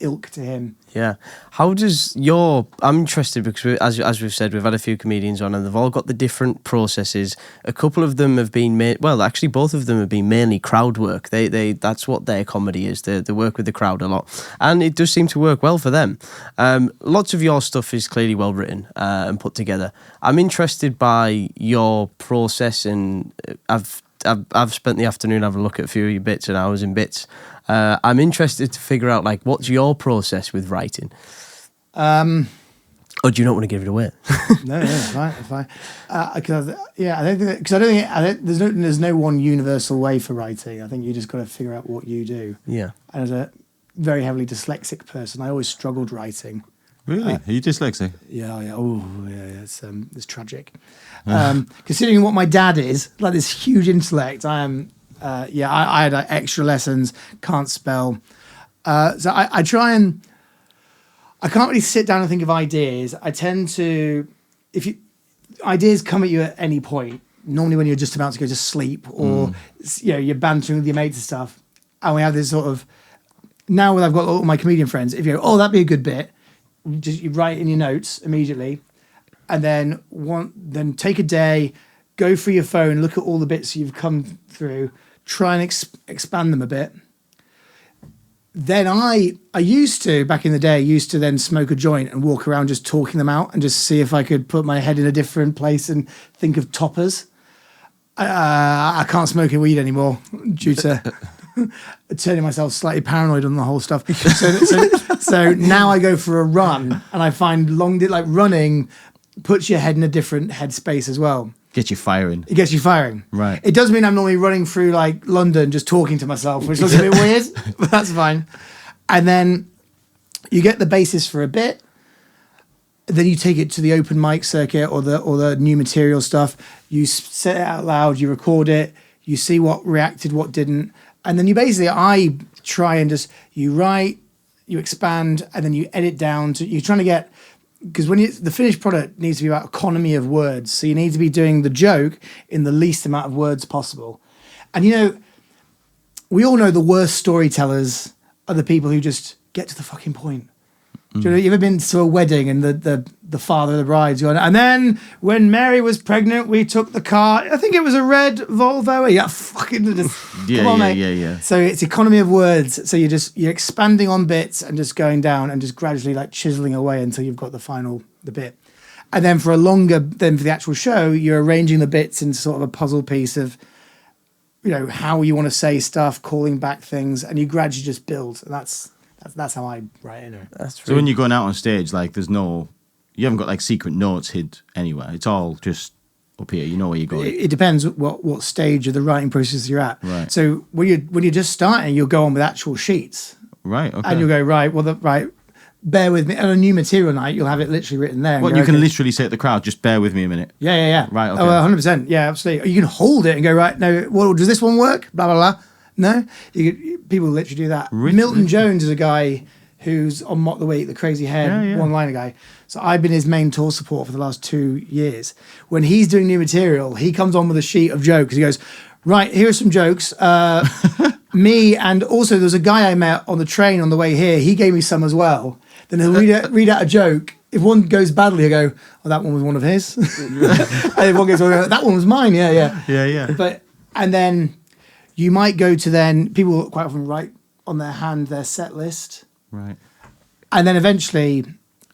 ilk to him. Yeah. How does I'm interested because as we've said, we've had a few comedians on and they've all got the different processes. A couple of them have been actually both of them have been mainly crowd work. They that's what their comedy is. They work with the crowd a lot. And it does seem to work well for them. Lots of your stuff is clearly well written and put together. I'm interested by your process, and I've spent the afternoon having a look at a few of your bits and hours in bits. I'm interested to figure out like what's your process with writing. Or do you not want to give it away? No, fine. I don't think there's no one universal way for writing. I think you just got to figure out what you do. Yeah. And as a very heavily dyslexic person, I always struggled writing. Really? Are you dyslexic? Yeah. Oh, yeah. It's tragic. Considering what my dad is, like this huge intellect, I am. I had extra lessons, can't spell. So I try and. I can't really sit down and think of ideas. I tend to, ideas come at you at any point. Normally when you're just about to go to sleep, or you're bantering with your mates and stuff. And we have this sort of. Now when I've got all my comedian friends, if you go, oh, that'd be a good bit, you write in your notes immediately, and then take a day, go through your phone, look at all the bits you've come through, try and expand them a bit. Then I used to, back in the day, then smoke a joint and walk around just talking them out and just see if I could put my head in a different place and think of toppers. I can't smoke a weed anymore due to turning myself slightly paranoid on the whole stuff. So now I go for a run, and I find running puts your head in a different headspace as well. Get you firing. It gets you firing. Right. It does mean I'm normally running through like London just talking to myself, which looks a bit weird, but that's fine. And then you get the basis for a bit. Then you take it to the open mic circuit or the new material stuff. You say it out loud, you record it, you see what reacted, what didn't. And then I try and just, you write, you expand, and then you edit down to, you're trying to get, because the finished product needs to be about economy of words. So you need to be doing the joke in the least amount of words possible. And we all know the worst storytellers are the people who just get to the fucking point. Do you know, you ever been to a wedding and the father of the bride's going, and then when Mary was pregnant, we took the car. I think it was a red Volvo. Yeah, fucking come on, mate. Yeah. So it's economy of words. So you're expanding on bits and just going down and just gradually like chiseling away until you've got the bit. And then for the actual show, you're arranging the bits into sort of a puzzle piece of, how you want to say stuff, calling back things, and you gradually just build. And that's how I write anyway. So when you're going out on stage, like you haven't got like secret notes hid anywhere. It's all just up here. You know where you're going. It depends what stage of the writing process you're at. Right. So when you're just starting, you'll go on with actual sheets. Right. Okay. And you'll go, right, bear with me. On a new material night, you'll have it literally written there. Well, you can literally say to the crowd, just bear with me a minute. Yeah. Right. Okay. Oh, 100%. Yeah, absolutely. You can hold it and go, right, no, does this one work? Blah, blah, blah. No? People literally do that. Milton Jones is a guy who's on Mock the Week, the crazy head, one-liner guy. So I've been his main tour support for the last 2 years. When he's doing new material, he comes on with a sheet of jokes. He goes, right, here are some jokes. Me, and also there's a guy I met on the train on the way here. He gave me some as well. Then he'll read out a joke. If one goes badly, he'll go, oh, that one was one of his. And if one goes, well, that one was mine. Yeah. And then you might go to people quite often write on their hand their set list. Right. And then eventually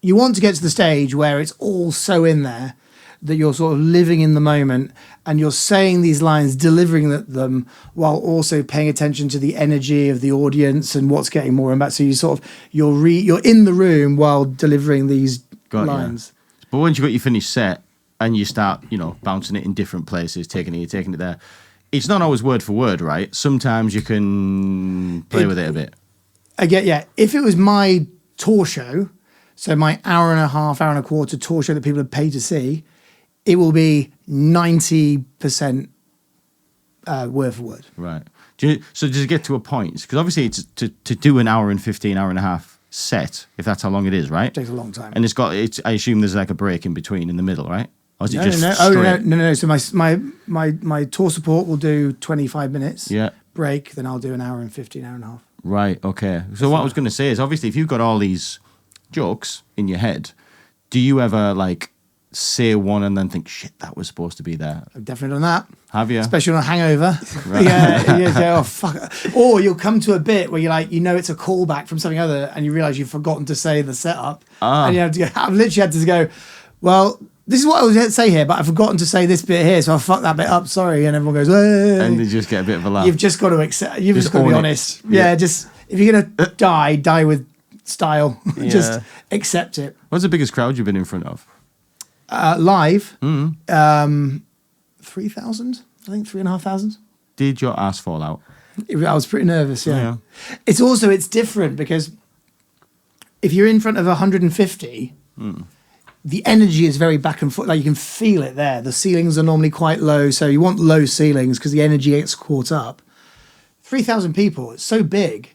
you want to get to the stage where it's all so in there that you're sort of living in the moment and you're saying these lines, delivering them while also paying attention to the energy of the audience and what's getting more and back. So you sort of, you're in the room while delivering these lines. Yeah. But once you've got your finished set, and you start, bouncing it in different places, taking it here, taking it there. It's not always word for word, right? Sometimes you can play with it a bit. Again, yeah. If it was my tour show, so my hour and a half, hour and a quarter tour show that people have paid to see, it will be 90% word for word. Right. So does it get to a point? Because obviously it's to do an hour and 15, hour and a half set, if that's how long it is, right? It takes a long time. And I assume there's like a break in between, in the middle, right? Or is it No, just no. straight? Oh, no. So my tour support will do 25 minutes. Yeah. Break, then I'll do an hour and 15, hour and a half. Right, okay. So what I was going to say is, obviously, if you've got all these jokes in your head, do you ever, like, say one and then think, shit, that was supposed to be there? I've definitely done that. Have you? Especially on a hangover. Right. Yeah, oh, fuck. Or you'll come to a bit where you're like, it's a callback from something other, and you realise you've forgotten to say the setup. And you have to go, I've literally had to go, well, this is what I was going to say here, but I've forgotten to say this bit here, so I fucked that bit up, sorry. And everyone goes, hey. And they just get a bit of a laugh. You've just got to accept, you've just got to be honest. Yeah. Just, if you're going to die with style. Just accept it. What's the biggest crowd you've been in front of? Live, 3,000, I think 3,500. Did your ass fall out? I was pretty nervous, Yeah. It's different because if you're in front of 150, the energy is very back and forth. Like you can feel it there. The ceilings are normally quite low, so you want low ceilings because the energy gets caught up. 3,000 people, it's so big.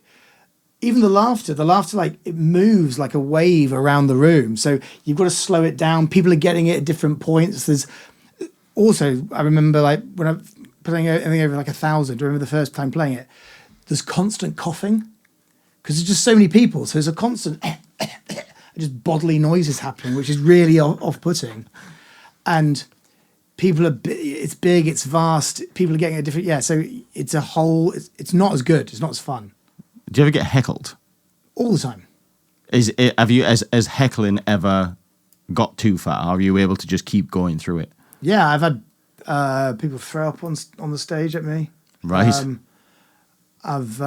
Even the laughter, like it moves like a wave around the room. So you've got to slow it down. People are getting it at different points. There's also, I remember like when I'm playing anything over like 1,000, I remember the first time playing it, there's constant coughing because there's just so many people. So there's a constant just bodily noises happening, which is really off-putting. And people are, it's big, it's vast. People are getting a different, so it's a whole, it's not as good. It's not as fun. Do you ever get heckled? All the time. Have you, as heckling ever got too far? Are you able to just keep going through it? Yeah, I've had people throw up on the stage at me. Right. I've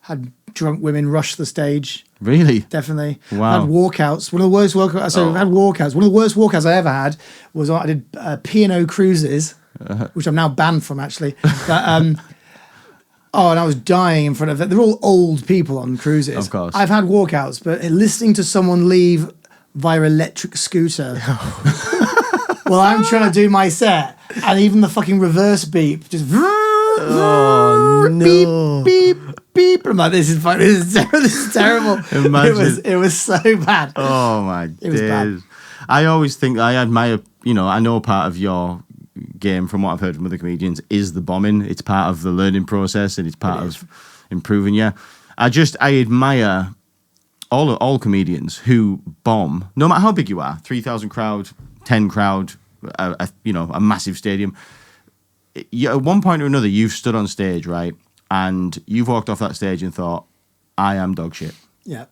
had drunk women rush the stage. Really? Definitely. Wow. I've had walkouts. One of the worst walkouts. So I've had walkouts. One of the worst walkouts I ever had was I did P&O cruises, which I'm now banned from actually. But, and I was dying in front of it. They're all old people on cruises. Of course. I've had walkouts, but listening to someone leave via electric scooter while I'm trying to do my set, and even the fucking reverse beep, just no. beep, beep. I'm like, this is terrible. Imagine. It was so bad. Oh my It was bad. days. I always think I admire, I know part of your game from what I've heard from other comedians is the bombing. It's part of the learning process and it's part of improving you. I admire all comedians who bomb, no matter how big you are, 3,000 crowd, 10 crowd, a massive stadium. At one point or another, you've stood on stage, right? And you've walked off that stage and thought, I am dog shit. Yeah.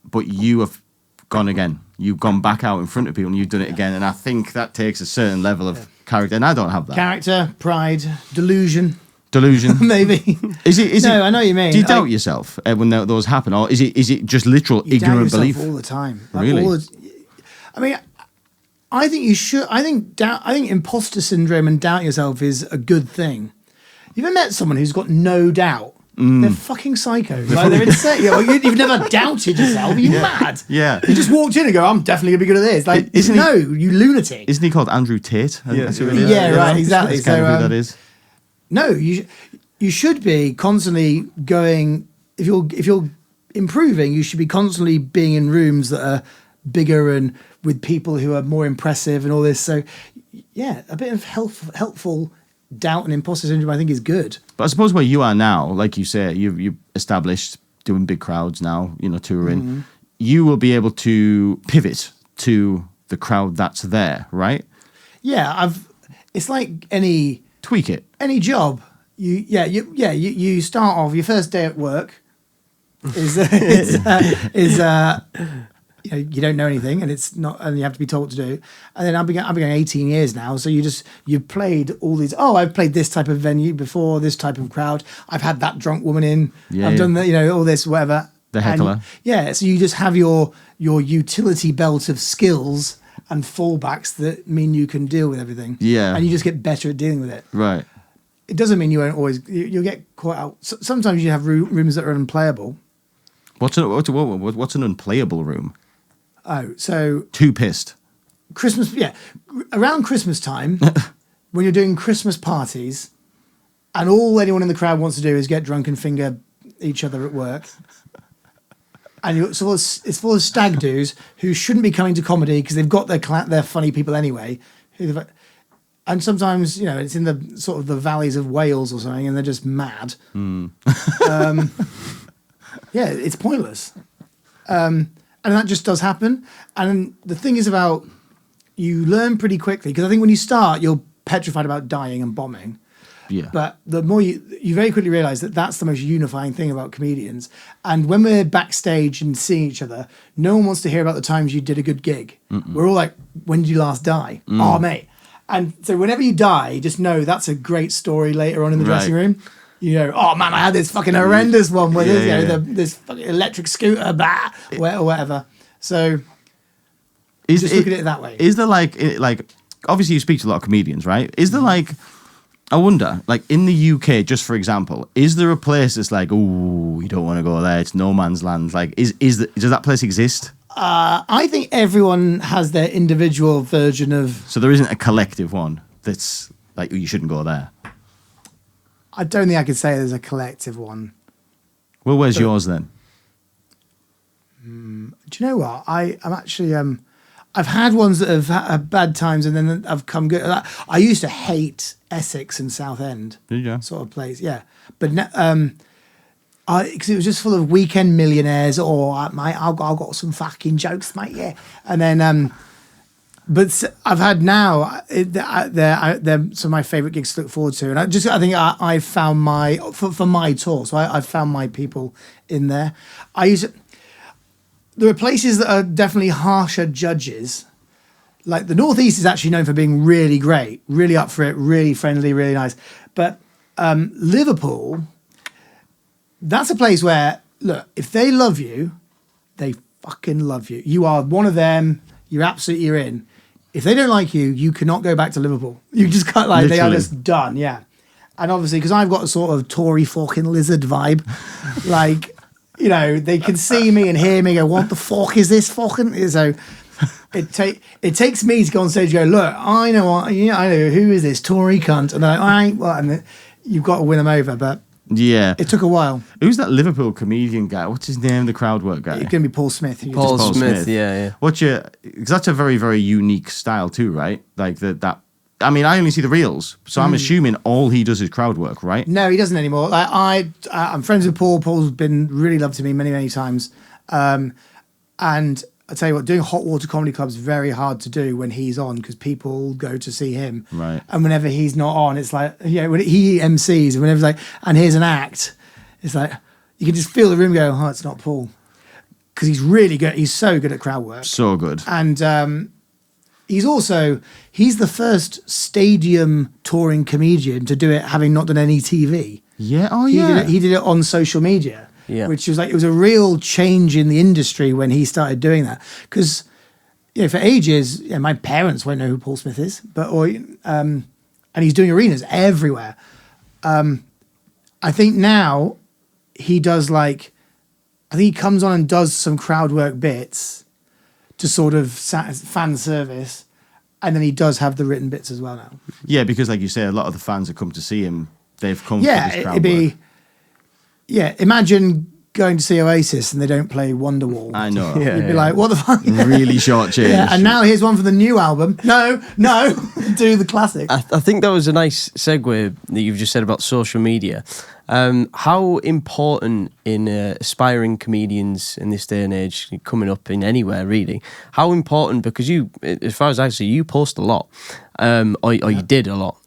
But you have gone again. You've gone back out in front of people and you've done it again. And I think that takes a certain level of character. And I don't have that. Character, pride, delusion. Maybe. Maybe. No, I know what you mean. Do you doubt yourself when those happen? Or is it just literal ignorant belief? All the time. Really? I think you should. I think imposter syndrome and doubt yourself is a good thing. You ever met someone who's got no doubt? They're fucking psychos. Like, they're insane. You've never doubted yourself. Are you mad? Yeah. You just walked in and go, I'm definitely going to be good at this. Like, you lunatic. Isn't he called Andrew Tate? That's who it is. Yeah, right, exactly. That's kind of who that is. No, you should be constantly going. If you're improving, you should be constantly being in rooms that are bigger and with people who are more impressive and all this. So, yeah, a bit of helpful doubt and imposter syndrome, I think, is good. But I suppose where you are now, like you say, you've established doing big crowds now, touring. Mm-hmm. You will be able to pivot to the crowd that's there, right? Yeah, it's like tweak it. Any job. You start off your first day at work is you don't know anything, and it's not, and you have to be told what to do. And then I've been going 18 years now, so you've played all these. Oh, I've played this type of venue before, this type of crowd. I've had that drunk woman in. Yeah, I've done that, all this, whatever. The heckler. And, so you just have your utility belt of skills, and fallbacks that mean you can deal with everything. Yeah. And you just get better at dealing with it. Right. It doesn't mean you won't always, you'll get caught out. Sometimes you have rooms that are unplayable. What's an unplayable room? Oh, so Too pissed. Christmas, yeah. Around Christmas time, when you're doing Christmas parties, and all anyone in the crowd wants to do is get drunk and finger each other at work. And it's full of stag doos who shouldn't be coming to comedy because they've got their funny people anyway. And sometimes, it's in the sort of the valleys of Wales or something, and they're just mad. Yeah, it's pointless. And that just does happen. And the thing is about, you learn pretty quickly, because I think when you start, you're petrified about dying and bombing. Yeah. But the more you very quickly realise that that's the most unifying thing about comedians. And when we're backstage and seeing each other, no one wants to hear about the times you did a good gig. We're all like, when did you last die? Oh, mate. And so whenever you die, just know that's a great story later on in the dressing room. Oh man, I had this fucking horrendous one where this fucking electric scooter, or whatever. So just look at it that way. Is there like obviously you speak to a lot of comedians, right? Is there like, I wonder, like in the UK, just for example, is there a place that's like, oh, you don't want to go there, it's no man's land? Like, does that place exist? I think everyone has their individual version of. So there isn't a collective one that's like, oh, you shouldn't go there. I don't think I could say there's a collective one. Well, where's yours then? Do you know what? I'm actually I've had ones that have had bad times and then I've come good. I used to hate Essex and Southend. Did you? Sort of place, yeah. But because it was just full of weekend millionaires. Mate, I've got some fucking jokes, mate. Yeah, and then but I've had now. They're some of my favourite gigs to look forward to, and I think I found my for my tour. So I found my people in there. There are places that are definitely harsher judges. Like the Northeast is actually known for being really great, really up for it, really friendly, really nice. But Liverpool, that's a place where, look, if they love you, they fucking love you. You are one of them. You're in. If they don't like you, you cannot go back to Liverpool. You just can't, like, Literally. they are just done, yeah. And obviously, because I've got a sort of Tory fucking lizard vibe, like, they can see me and hear me go, what the fuck is this fucking? So it takes me to go on stage and go, look, I know who is this Tory cunt? And they're like, all right, well, and you've got to win them over, but yeah, it took a while. Who's that Liverpool comedian guy? What's his name? The crowd work guy. It's going to be Paul Smith. Paul Smith, yeah. Because that's a very, very unique style too, right? Like that. I mean, I only see the reels, so I'm assuming all he does is crowd work, right? No, he doesn't anymore. Like I'm friends with Paul. Paul's been really loved to me many, many times. And I tell you what, doing hot water comedy club is very hard to do when he's on because people go to see him. Right. And whenever he's not on, it's like, when he MCs and whenever it's like, and here's an act, it's like, you can just feel the room go, oh, it's not Paul. Because he's really good. He's so good at crowd work. So good. And he's the first stadium touring comedian to do it having not done any TV. Yeah. Oh, yeah. He did it on social media. Yeah. Which was like, it was a real change in the industry when he started doing that. Because, for ages, my parents won't know who Paul Smith is, and he's doing arenas everywhere. I think now he does he comes on and does some crowd work bits to sort of fan service. And then he does have the written bits as well now. Yeah, because like you say, a lot of the fans that come to see him, they've come for this crowd work. Yeah, imagine going to see Oasis and they don't play Wonderwall. I know. You'd be like, what the fuck? Really short change. Yeah, and now here's one for the new album. No, do the classic. I think that was a nice segue that you've just said about social media. How important in aspiring comedians in this day and age, coming up in anywhere really, how important, because you, as far as I see, you post a lot, or you did a lot.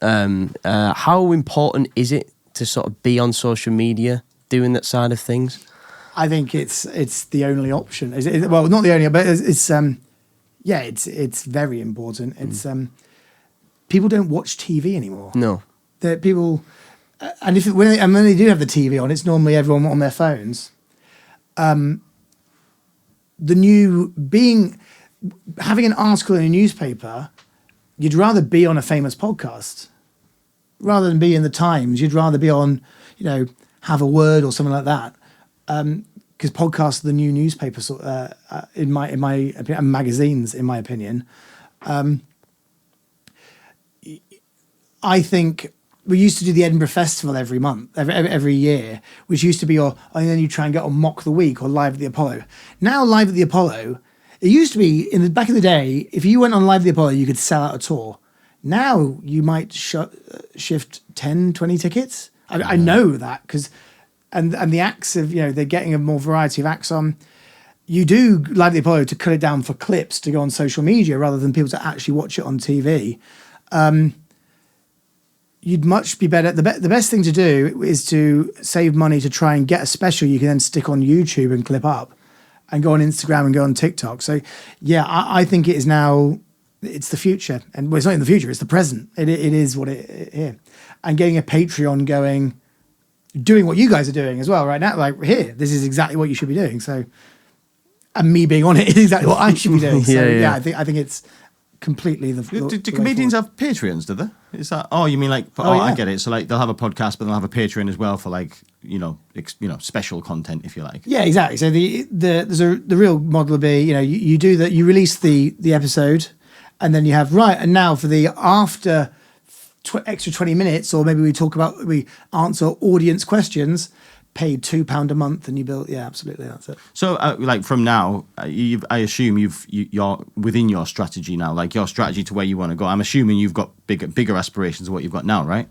How important is it to sort of be on social media doing that side of things? I think it's the only option. Well, not the only, but it's very important. It's people don't watch TV anymore. No, people, and when they do have the TV on, it's normally everyone on their phones. The having an article in a newspaper, you'd rather be on a famous podcast rather than be in the Times. You'd rather be on, Have a Word or something like that. Because podcasts are the new newspaper, in my opinion, and magazines, in my opinion. I think we used to do the Edinburgh Festival every month, every year, which used to be and then you try and get on Mock the Week or Live at the Apollo. Now Live at the Apollo, it used to be back in the day, if you went on Live at the Apollo, you could sell out a tour. Now you might shift 10, 20 tickets. I know that because, and the acts they're getting a more variety of acts on. You do Live at the Apollo to cut it down for clips to go on social media rather than people to actually watch it on TV. You'd much be better. The best thing to do is to save money to try and get a special you can then stick on YouTube and clip up and go on Instagram and go on TikTok. So, yeah, I think it is now, it's the future. And it's not in the future, it's the present. It is what it is. And getting a Patreon going, doing what you guys are doing as well right now. Like, here, this is exactly what you should be doing. So, and me being on it is exactly what I should be doing. So, yeah, I think it's completely the do comedians have Patreons, do they? Is that you mean like yeah. I get it. So like they'll have a podcast but they'll have a Patreon as well for like special content, if you like. Yeah, exactly. So the real model will be you do that, you release the episode and then you have and now for the after extra 20 minutes, or maybe we answer audience questions, paid £2 a month, and you build. Yeah, absolutely, that's it. So, like from now, I assume you're within your strategy now, like your strategy to where you want to go. I'm assuming you've got bigger aspirations of what you've got now, right?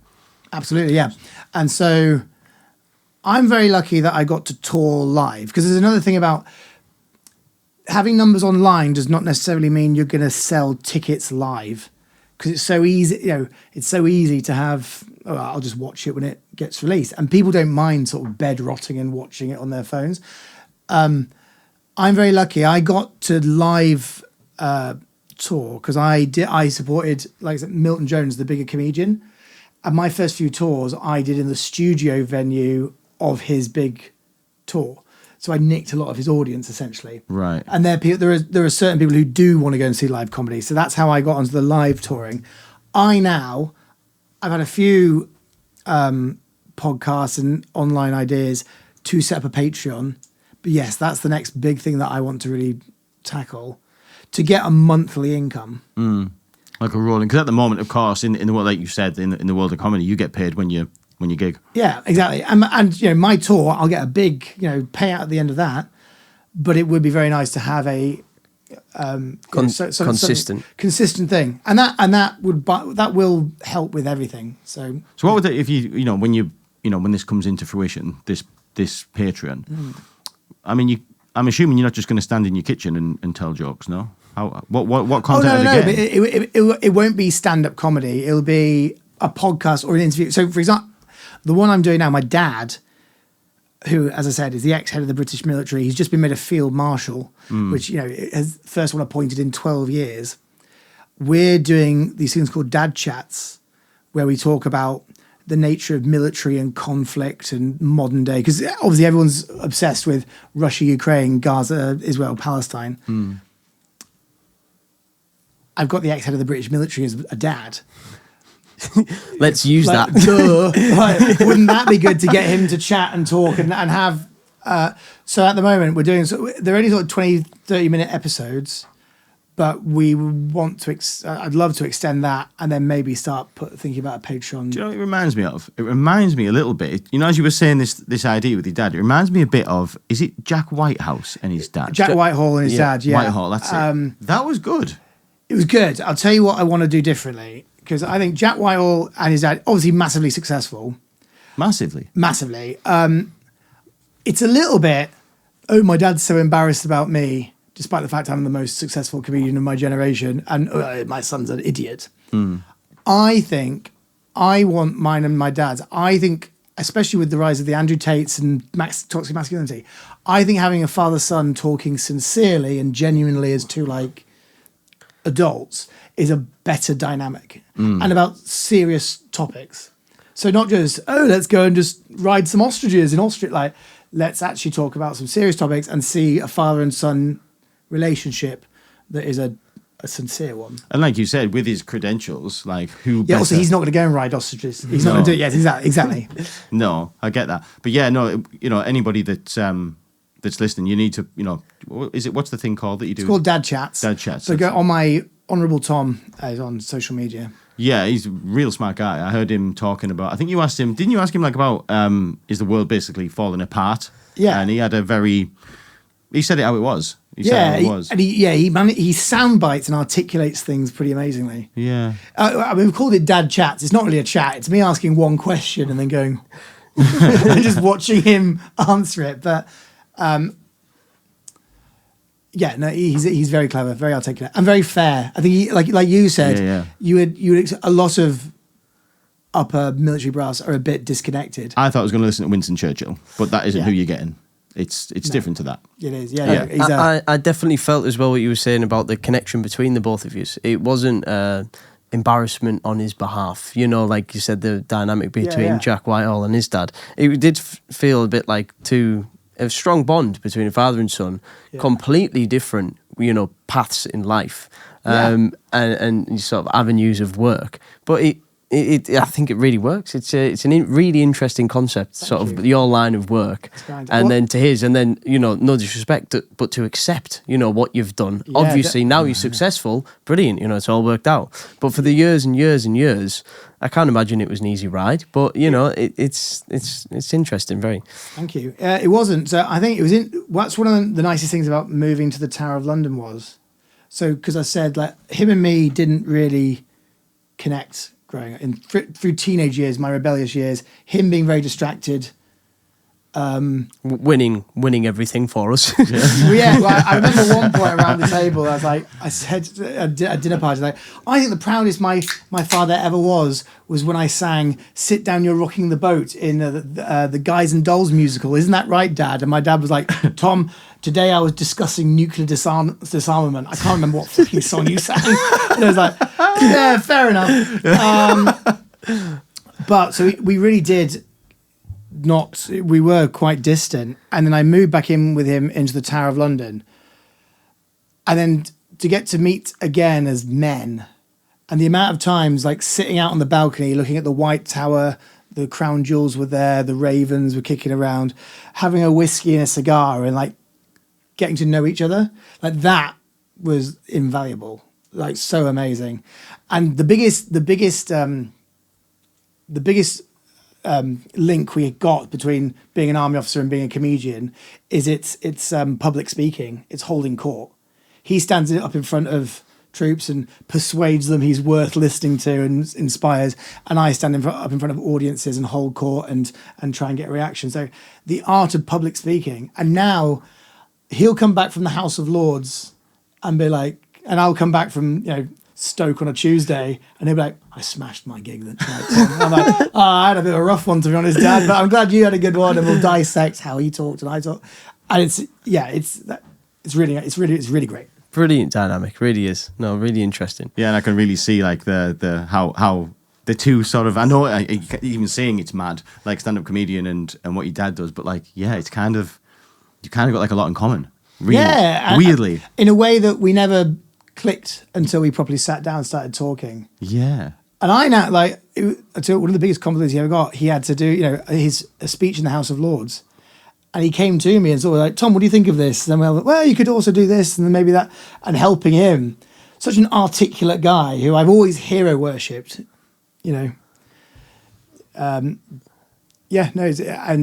Absolutely, yeah. And so, I'm very lucky that I got to tour live, because there's another thing about having numbers online does not necessarily mean you're going to sell tickets live, because it's so easy. It's so easy to have. I'll just watch it when it gets released. And people don't mind sort of bed rotting and watching it on their phones. I'm very lucky. I got to live tour because I supported, like I said, Milton Jones, the bigger comedian. And my first few tours I did in the studio venue of his big tour. So I nicked a lot of his audience, essentially. Right. And there are certain people who do want to go and see live comedy. So that's how I got onto the live touring. I've had a few podcasts and online ideas to set up a Patreon. But yes, that's the next big thing that I want to really tackle, to get a monthly income. Like a rolling, because at the moment, of course, in the world, like you said, in the world of comedy, you get paid when you gig. Yeah, exactly. And my tour, I'll get a big payout at the end of that. But it would be very nice to have a consistent thing, and that will help with everything. So what would if when this comes into fruition, this Patreon? I mean, I'm assuming you're not just going to stand in your kitchen and tell jokes, no? What content? But it won't be stand-up comedy. It'll be a podcast or an interview. So, for example, the one I'm doing now, my dad, who, as I said, is the ex-head of the British military. He's just been made a field marshal, which, is the first one appointed in 12 years. We're doing these things called dad chats, where we talk about the nature of military and conflict and modern day. Because obviously everyone's obsessed with Russia, Ukraine, Gaza, Israel, Palestine. I've got the ex-head of the British military as a dad. Let's use that. Duh. Wouldn't that be good to get him to chat and talk and have... so at the moment, we're doing... they're only sort of 20, 30-minute episodes, but we want to... I'd love to extend that and then maybe start thinking about a Patreon. Do you know what it reminds me of? It reminds me a little bit... as you were saying this idea with your dad, it reminds me a bit of... Is it Jack Whitehouse and his dad? Jack Whitehall and his dad, yeah. Whitehall, that's it. That was good. It was good. I'll tell you what I want to do differently, because I think Jack Whitehall and his dad, obviously massively successful. Massively. It's a little bit, my dad's so embarrassed about me, despite the fact I'm the most successful comedian of my generation, and my son's an idiot. I think I want mine and my dad's. I think, especially with the rise of the Andrew Tates and toxic masculinity, I think having a father-son talking sincerely and genuinely as two adults is a better dynamic and about serious topics. So not just, let's go and just ride some ostriches in Austria. Let's actually talk about some serious topics and see a father and son relationship that is a sincere one. And like you said, with his credentials, like who? Yeah. better? Also, he's not going to go and ride ostriches. He's not No. going to do it. Yes, exactly. No, I get that. But yeah, no, anybody that's listening, you need to, what's the thing called that you do? It's called Dad Chats. Dad Chats. So go on my Honourable Tom is on social media. Yeah, he's a real smart guy. I heard him talking about, I think you asked him, didn't you ask him like about, is the world basically falling apart? Yeah. And he had he said it how it was. He said how it was. He sound bites and articulates things pretty amazingly. Yeah. I mean, we've called it Dad Chats. It's not really a chat. It's me asking one question and then going, and just watching him answer it. But he's very clever, very articulate, and very fair. I think he, like you said, you would a lot of upper military brass are a bit disconnected. I thought I was going to listen to Winston Churchill, but that isn't who you're getting. It's different to that. It is, I definitely felt as well what you were saying about the connection between the both of you. It wasn't embarrassment on his behalf. Like you said, the dynamic between Jack Whitehall and his dad. It did feel a bit like a strong bond between a father and son, completely different, paths in life, and sort of avenues of work. But I think it really works. It's a really interesting concept, your line of work, and then to his, and then no disrespect, but to accept what you've done. Yeah, obviously now you're successful, brilliant. It's all worked out. But for the years and years and years, I can't imagine it was an easy ride. But it's interesting, very. Thank you. It wasn't. So I think it was that's one of the nicest things about moving to the Tower of London was, because I said like him and me didn't really connect. Growing up through teenage years, my rebellious years, him being very distracted, winning everything for us. I remember one point around the table, I said at a dinner party, I think the proudest my father ever was when I sang "Sit Down, You're Rocking the Boat" in the Guys and Dolls musical. Isn't that right, Dad? And my dad was like, Tom, today I was discussing nuclear disarmament. I can't remember what fucking song you sang. And I was like, yeah, fair enough. But so we really did we were quite distant. And then I moved back in with him into the Tower of London. And then to get to meet again as men, and the amount of times like sitting out on the balcony, looking at the White Tower, the crown jewels were there, the ravens were kicking around, having a whiskey and a cigar and like getting to know each other, like that was invaluable, like so amazing. And the biggest link we got between being an army officer and being a comedian is it's public speaking. It's holding court. He stands up in front of troops and persuades them he's worth listening to and inspires, and I stand up in front of audiences and hold court and try and get a reaction. So the art of public speaking. And now he'll come back from the House of Lords and be like, and I'll come back from Stoke on a Tuesday, and he'll be like, I smashed my gig that night. I'm like, I had a bit of a rough one, to be honest, Dad, but I'm glad you had a good one, and we'll dissect how he talked and I talked. And it's really great. Brilliant dynamic, really is. No, really interesting. Yeah, and I can really see like the how the two sort of, I know even saying it's mad, like stand-up comedian and what your dad does, but like, yeah, it's kind of, you kind of got like a lot in common. Really, yeah, weirdly. In a way that we never clicked until we properly sat down and started talking. Yeah. And I now, like, one of the biggest compliments he ever got, he had to do, a speech in the House of Lords. And he came to me and sort of like, Tom, what do you think of this? And then we were like, well, you could also do this and then maybe that. And helping him. Such an articulate guy who I've always hero worshipped, and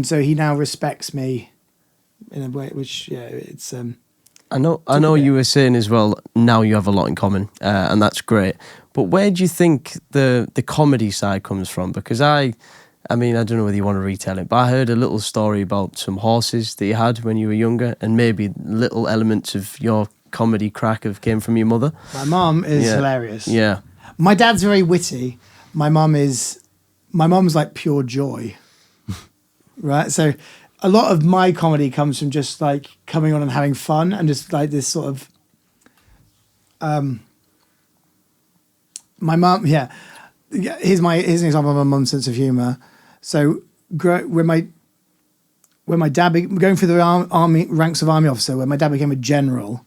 so he now respects me in a way which, it's... I know you were saying as well, now you have a lot in common, and that's great. But where do you think the comedy side comes from? Because I mean, I don't know whether you want to retell it, but I heard a little story about some horses that you had when you were younger, and maybe little elements of your comedy crack came from your mother. My mum is hilarious. Yeah. My dad's very witty. My mum's like pure joy. Right? So a lot of my comedy comes from just like coming on and having fun and just like this sort of my mum, here's an example of my mum's sense of humour. So when my dad going through the army ranks of army officer, when my dad became a general,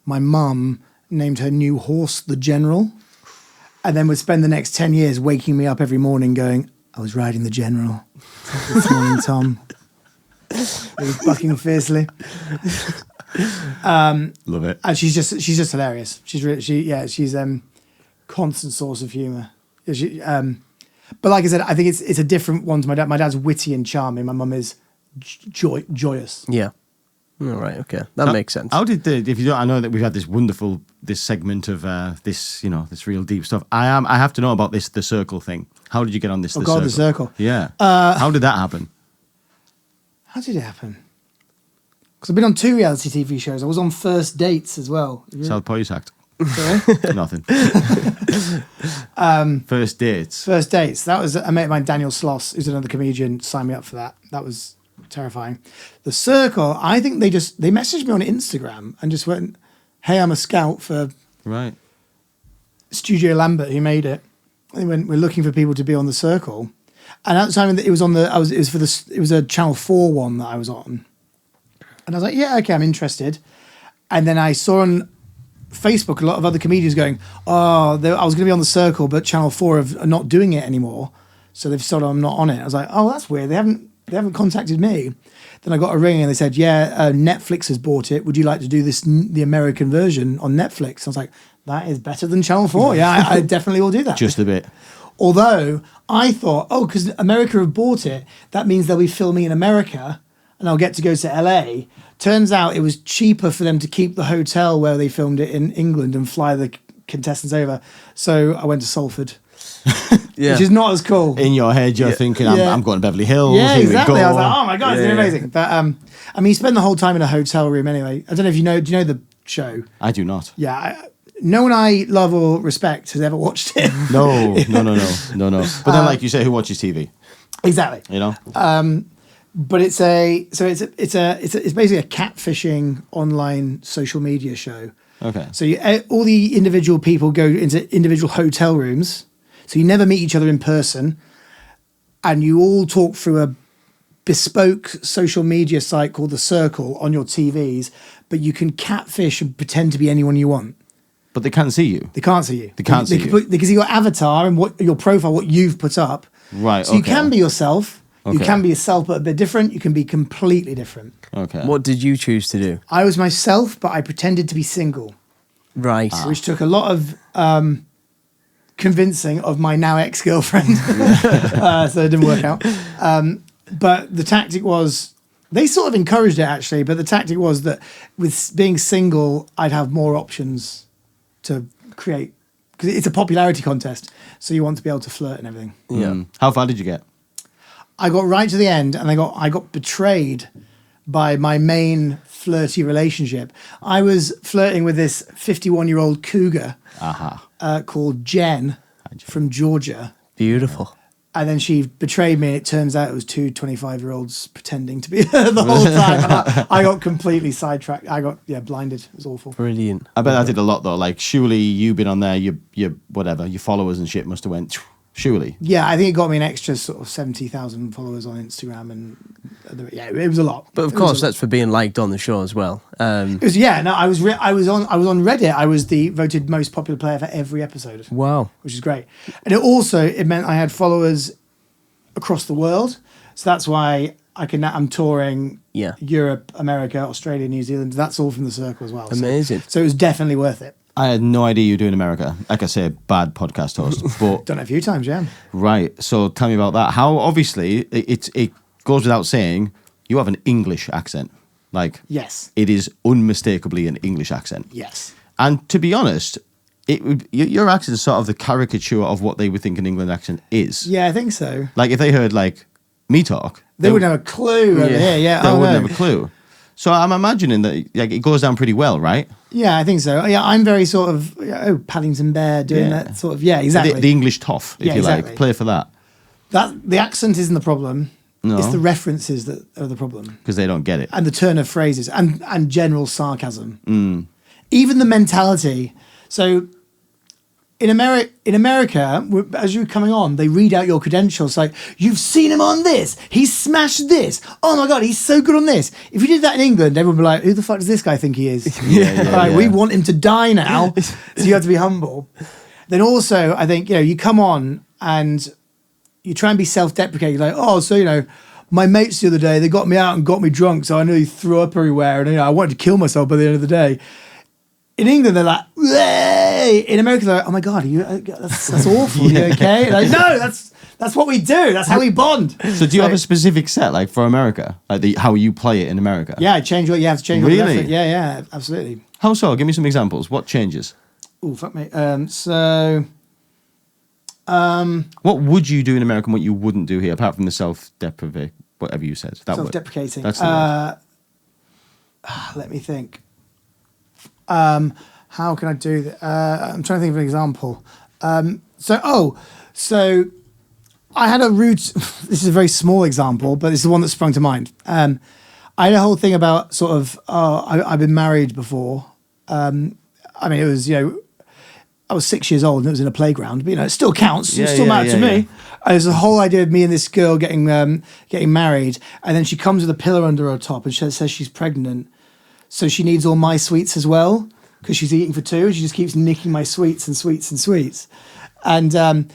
my mum named her new horse the General, and then would spend the next 10 years waking me up every morning going, I was riding the General this morning, Tom. He was bucking fiercely. Love it. And she's just hilarious. She's constant source of humour. But like I said, I think it's a different one to my dad. My dad's witty and charming. My mum is joyous. Yeah. All right. Okay, that makes sense. How did if you don't? I know that we've had this segment of this real deep stuff. I have to know about the circle thing. How did you get on this? The circle. Yeah. How did that happen? How did it happen? Because I've been on 2 reality TV shows. I was on First Dates as well. South Police Act. Sorry? Nothing. First Dates. First Dates. That was, I met my Daniel Sloss, who's another comedian, signed me up for that. That was terrifying. The Circle, I think they messaged me on Instagram and just went, hey, I'm a scout for Right. Studio Lambert, who made it. They went, we're looking for people to be on The Circle. And at the time it was a Channel 4 one that I was on. And I was like, yeah, okay, I'm interested. And then I saw on Facebook a lot of other comedians going, I was going to be on The Circle, but Channel 4 are not doing it anymore. So they've said I'm not on it. I was like, oh, that's weird. They haven't contacted me. Then I got a ring and they said, yeah, Netflix has bought it. Would you like to do the American version on Netflix? I was like, that is better than Channel 4. Yeah, I definitely will do that. Just a bit. Although I thought, because America have bought it, that means they'll be filming in America and I'll get to go to LA. Turns out it was cheaper for them to keep the hotel where they filmed it in England and fly the contestants over. So I went to Salford, which is not as cool. In your head, you're thinking, I'm going to Beverly Hills. Yeah, here exactly. we go. I was like, oh my God, it's amazing. But I mean, you spend the whole time in a hotel room anyway. I don't know if do you know the show? I do not. Yeah. No one I love or respect has ever watched it. No. But then, like you say, who watches TV? Exactly. You know? But it's basically a catfishing online social media show. Okay. So all the individual people go into individual hotel rooms. So you never meet each other in person, and you all talk through a bespoke social media site called The Circle on your TVs. But you can catfish and pretend to be anyone you want. But they can't see you. They can't see you. They can't see you. They can see your avatar and your profile, what you've put up. Right. So you can be yourself. Okay. You can be yourself, but a bit different. You can be completely different. Okay. What did you choose to do? I was myself, but I pretended to be single, Right. which took a lot of convincing of my now ex-girlfriend. So it didn't work out. But the tactic was, they sort of encouraged it actually, but the tactic was that with being single, I'd have more options to create, because it's a popularity contest. So you want to be able to flirt and everything. Yeah. How far did you get? I got right to the end and I got betrayed by my main flirty relationship. I was flirting with this 51-year-old cougar called Jen from Georgia. Beautiful. And then she betrayed me. And it turns out it was two 25-year-olds pretending to be her the whole time. And I got completely sidetracked. I got blinded. It was awful. Brilliant. I bet I did a lot though. Like surely you've been on there, your whatever, your followers and shit must have went. Surely. Yeah, I think it got me an extra sort of 70,000 followers on Instagram, and it was a lot. But of course, that's for being liked on the show as well. It was I was on Reddit. I was the voted most popular player for every episode. Wow, which is great, and it meant I had followers across the world. So that's why I'm touring Europe, America, Australia, New Zealand. That's all from The Circle as well. Amazing. So it was definitely worth it. I had no idea you were doing America. Like I say, bad podcast host. But done it a few times, yeah. Right. So tell me about that. How obviously it goes without saying you have an English accent. Like yes, it is unmistakably an English accent. Yes. And to be honest, your accent is sort of the caricature of what they would think an England accent is. Yeah, I think so. Like if they heard like me talk, they wouldn't have a clue over here. Yeah, they wouldn't have a clue. So I'm imagining that like it goes down pretty well, right? Yeah, I think so. Yeah, I'm very sort of Paddington Bear doing that sort of. Yeah, exactly. The English toff, if you like, play for that. The accent isn't the problem. No. It's the references that are the problem because they don't get it, and the turn of phrases and general sarcasm. Even the mentality. So in America, as you're coming on, they read out your credentials. Like, you've seen him on this. He's smashed this. Oh my God, he's so good on this. If you did that in England, everyone would be like, who the fuck does this guy think he is? We want him to die now. So you have to be humble. Then also, I think, you come on and you try and be self-deprecating. Like, oh, so, my mates the other day, they got me out and got me drunk. So I nearly threw up everywhere. And, I wanted to kill myself by the end of the day. In England, they're like, "Way!" In America, they're like, oh my God, that's awful. Are you okay? Like, no, that's what we do. That's how we bond. So do you have a specific set, like for America? Like how you play it in America? Yeah, you have to change. Really? Yeah, absolutely. How so? Give me some examples. What changes? Oh, fuck me. What would you do in America and what you wouldn't do here, apart from the self-deprivate, whatever you said? That self-deprecating. That's the word. Let me think. How can I do that? I'm trying to think of an example. So I had a rude. This is a very small example, but it's the one that sprung to mind. I had a whole thing about sort of. I've been married before. It was I was 6 years old and it was in a playground, but it still counts. It still matters to me. There's the whole idea of me and this girl getting married, and then she comes with a pillow under her top and she says she's pregnant. So she needs all my sweets as well because she's eating for two. And she just keeps nicking my sweets and sweets and sweets. And in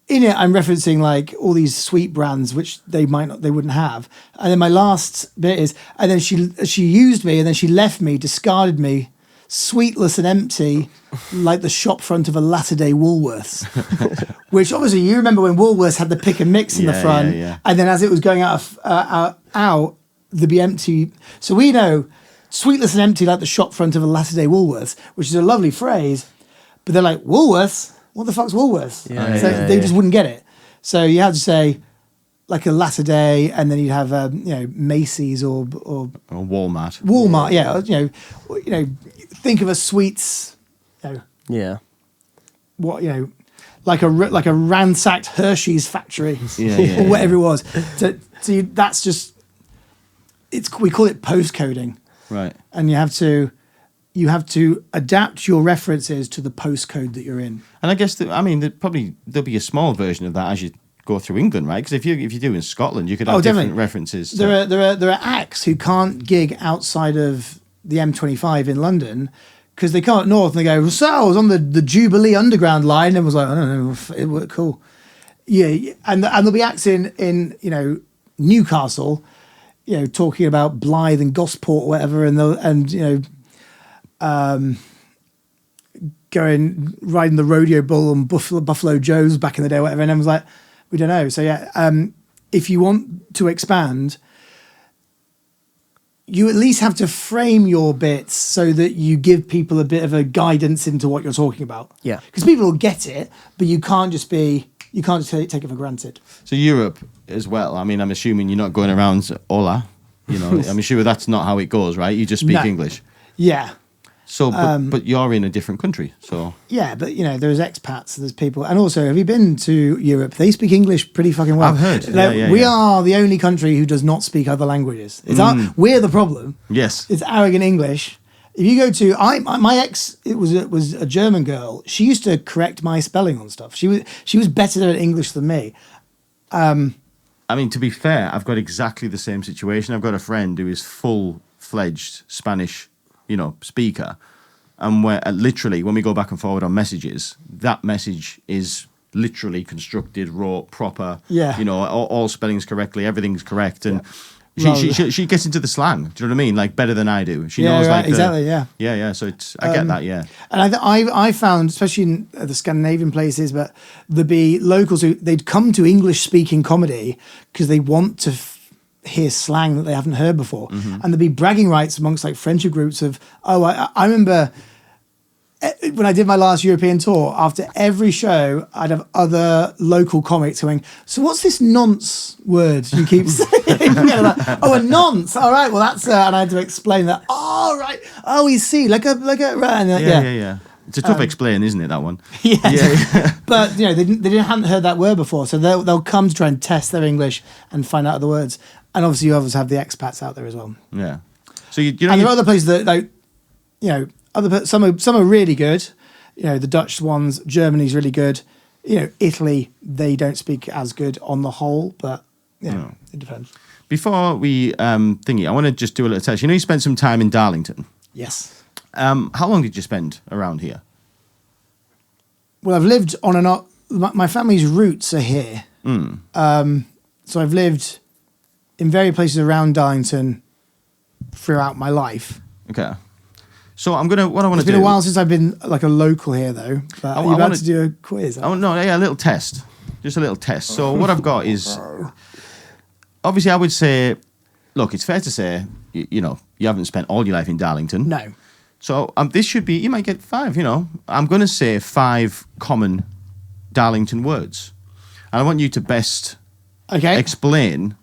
it, I'm referencing like all these sweet brands which they wouldn't have. And then my last bit is, and then she used me and then she left me, discarded me, sweetless and empty, like the shop front of a latter-day Woolworths. Which obviously you remember when Woolworths had the pick and mix in the front, and then as it was going out. There'd be empty. So we know sweetless and empty like the shop front of a latter-day Woolworths, which is a lovely phrase, but they're like, Woolworths? What the fuck's Woolworths? They just wouldn't get it. So you had to say like a latter-day, and then you'd have Macy's or Walmart. Walmart, think of a sweets, like a ransacked Hershey's factory or whatever it was. So that's just. We call it postcoding, right? And you have to adapt your references to the postcode that you're in. And I guess there'll be a small version of that as you go through England, right? Because if you do in Scotland, you could have different references. There are acts who can't gig outside of the M25 in London because they come up north and they go, so I was on the Jubilee Underground line, and was like, I don't know, it worked cool. Yeah, and there'll be acts in Newcastle. Talking about Blythe and Gosport or whatever, riding the rodeo bull on Buffalo Joe's back in the day, or whatever. And I was like, we don't know. So if you want to expand, you at least have to frame your bits so that you give people a bit of a guidance into what you're talking about. Yeah, because people will get it, but you can't just take it for granted. So Europe as well. I'm assuming you're not going around hola. I'm sure that's not how it goes, right? You just speak English. Yeah. So, but you're in a different country, so. Yeah, but there's expats, there's people, and also, have you been to Europe? They speak English pretty fucking well. I've heard. We are the only country who does not speak other languages. We're the problem. Yes. It's arrogant English. If you go to my ex, it was a German girl. She used to correct my spelling on stuff. She was better at English than me. To be fair, I've got exactly the same situation. I've got a friend who is full-fledged Spanish, speaker, and literally when we go back and forward on messages, that message is literally constructed, wrote proper. Yeah. All spellings correctly, everything's correct, and. She gets into the slang. Do you know what I mean? Like better than I do. She knows exactly. Yeah. So I get that. Yeah. And I found, especially in the Scandinavian places, but there'd be locals they'd come to English speaking comedy because they want to hear slang that they haven't heard before, and there'd be bragging rights amongst like friendship groups of I remember. When I did my last European tour, after every show, I'd have other local comics going, so what's this nonce word you keep saying? A nonce. All right, well, that's... and I had to explain that. Oh, right. Oh, we see. Like a Yeah. It's a tough explain, isn't it, that one? Yeah. But, they hadn't heard that word before, so they'll come to try and test their English and find out other words. And obviously, you always have the expats out there as well. Yeah. So and there are other places that, some are really good. You know, the Dutch ones, Germany's really good. You know, Italy, they don't speak as good on the whole, but you know, it depends. Before we thingy, I want to just do a little test. You know, you spent some time in Darlington. Yes. How long did you spend around here? Well, I've lived on and off. My family's roots are here. So I've lived in various places around Darlington throughout my life. Okay. So what I want to do. It's been a while since I've been like a local here, though. But are you about to do a quiz? Oh no, yeah, a little test, just a little test. So what I've got is, obviously, I would say, look, it's fair to say, you know, you haven't spent all your life in Darlington. No. So this should be, you might get 5. You know, I'm going to say 5 common Darlington words, and I want you to best explain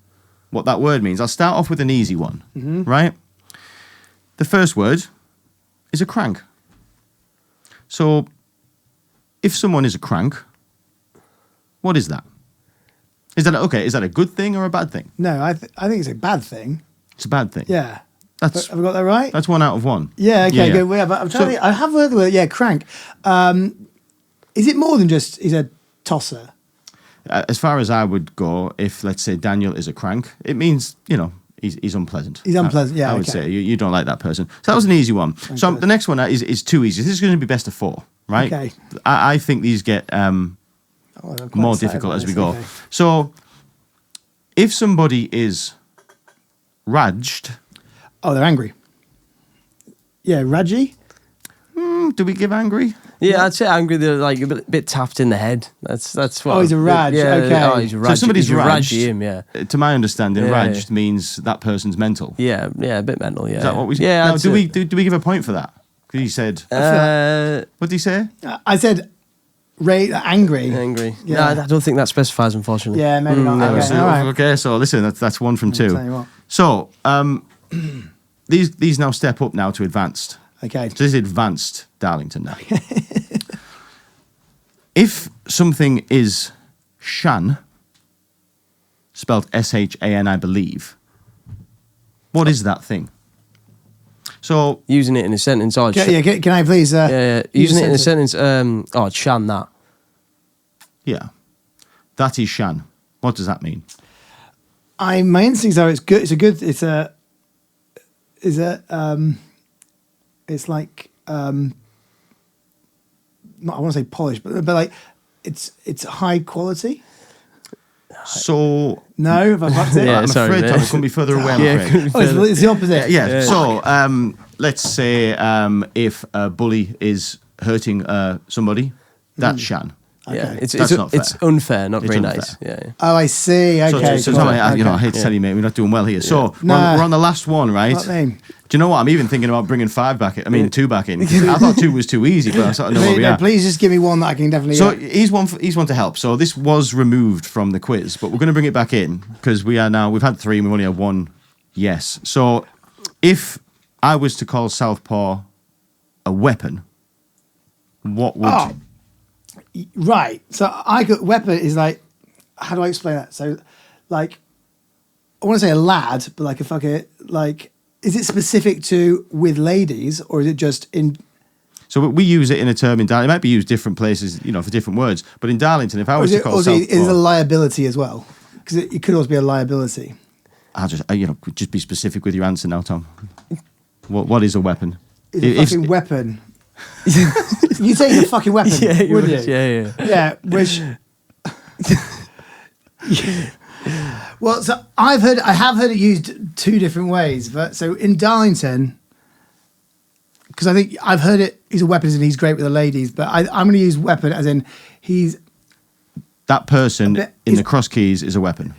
what that word means. I'll start off with an easy one, right? The first word is a crank. So, if someone is a crank, what is that? Is that okay? Is that a good thing or a bad thing? No, I think it's a bad thing. It's a bad thing. Yeah. That's Have I got that right? That's 1 out of 1. Yeah. Okay. Yeah. Good. Yeah, but I'm trying to think, I have heard the word. Yeah, crank. Is it more than just he's a tosser? As far as I would go, if let's say Daniel is a crank, it means, you know, he's unpleasant. He's unpleasant. I would say you don't like that person. So that was an easy one. So the next one is too easy. This is going to be best of 4, right? Okay. I think these get more difficult as we go. Okay. So if somebody is raged, they're angry. Yeah, Raji. do we give angry? Yeah, I'd say angry. They're like a bit tapped in the head. That's what. Oh, he's a raj. Yeah, Okay. Oh, he's a raj. So if somebody's he's a raged, him, yeah. To my understanding, Yeah, raged means that person's mental. Yeah, a bit mental. Yeah. Is that what we? Yeah. Now, do we give a point for that? Because he said. What did he say? I said angry. Angry. Yeah. No, I don't think that specifies, unfortunately. Yeah, maybe not. no. Okay, So, all right. okay, so listen, that's 1 from 2. Tell you what. So these now step up now to advanced. Okay. So this is advanced Darlington now. If something is shan, spelled S-H-A-N, I believe, what is that thing? So Using it in a sentence. Oh, Can I please? Using it in a sentence. It's shan that. yeah, that is shan. What does that mean? My instincts are it's good. It's like not I want to say polished, but like it's high quality. So No, if I fucked it. Yeah, I'm sorry, afraid mate. Tom, it couldn't be further away. I'm afraid. It's the opposite. Yeah. So let's say if a bully is hurting somebody, that's shan. Yeah, Okay. That's not fair. it's unfair, not It's very unfair. nice. Yeah. Oh, I see. Okay. So cool. Tom, I Okay. hate to tell you, mate, we're not doing well here. So Nah. we're on the last one, right? What name? Do you know what? I'm even thinking about bringing 5 back. I mean, 2 back in. I thought 2 was too easy, but I sort of know where we are. Please just give me one that I can definitely. So he's one to help. So this was removed from the quiz, but we're going to bring it back in because we've had 3 and we've only had 1 yes. So if I was to call Southpaw a weapon, what would... Oh, right. So I got weapon is like, how do I explain that? So, like, I want to say a lad, but like a fucking like, is it specific to with ladies or is it just in? So we use it in a term in Darlington. It might be used different places, for different words. But in Darlington, if I was to call is it a Southpaw, liability as well? Because it could also be a liability. I'll just be specific with your answer now, Tom. What is a weapon? It's a fucking weapon. You'd say it's a fucking weapon, wouldn't you? Yeah. Yeah, which. Well, so I have heard it used 2 different ways, but so in Darlington, because I think I've heard it, he's a weapon and he's great with the ladies, but I'm going to use weapon as in he's. That person in the cross keys is a weapon.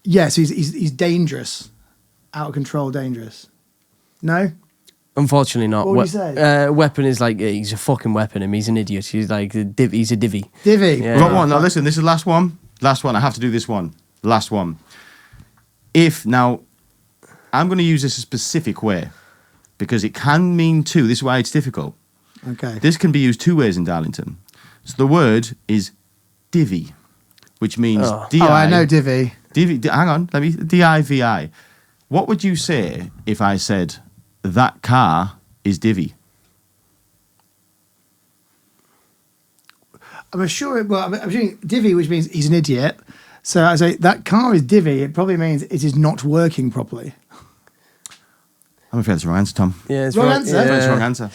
Yes, he's dangerous, out of control, dangerous. No. Unfortunately, not. What would you say? Weapon is like he's a fucking weapon. He's an idiot. He's like he's a divvy. Divvy. Yeah. We've got one. Now listen, this is the last one. Last one. I have to do this one. Last one. Now, I'm going to use this a specific way because it can mean 2. This is why it's difficult. Okay. This can be used 2 ways in Darlington. So the word is divvy, which means D-I. Oh, I know divvy. Hang on. Let me. D-I-V-I. What would you say if I said that car is divvy? I'm sure. Well, I'm assuming divvy, which means he's an idiot. So I say that car is divvy. It probably means it is not working properly. I'm afraid it's the wrong answer, Tom. Yeah, it's Wrong right. answer? That's the wrong answer.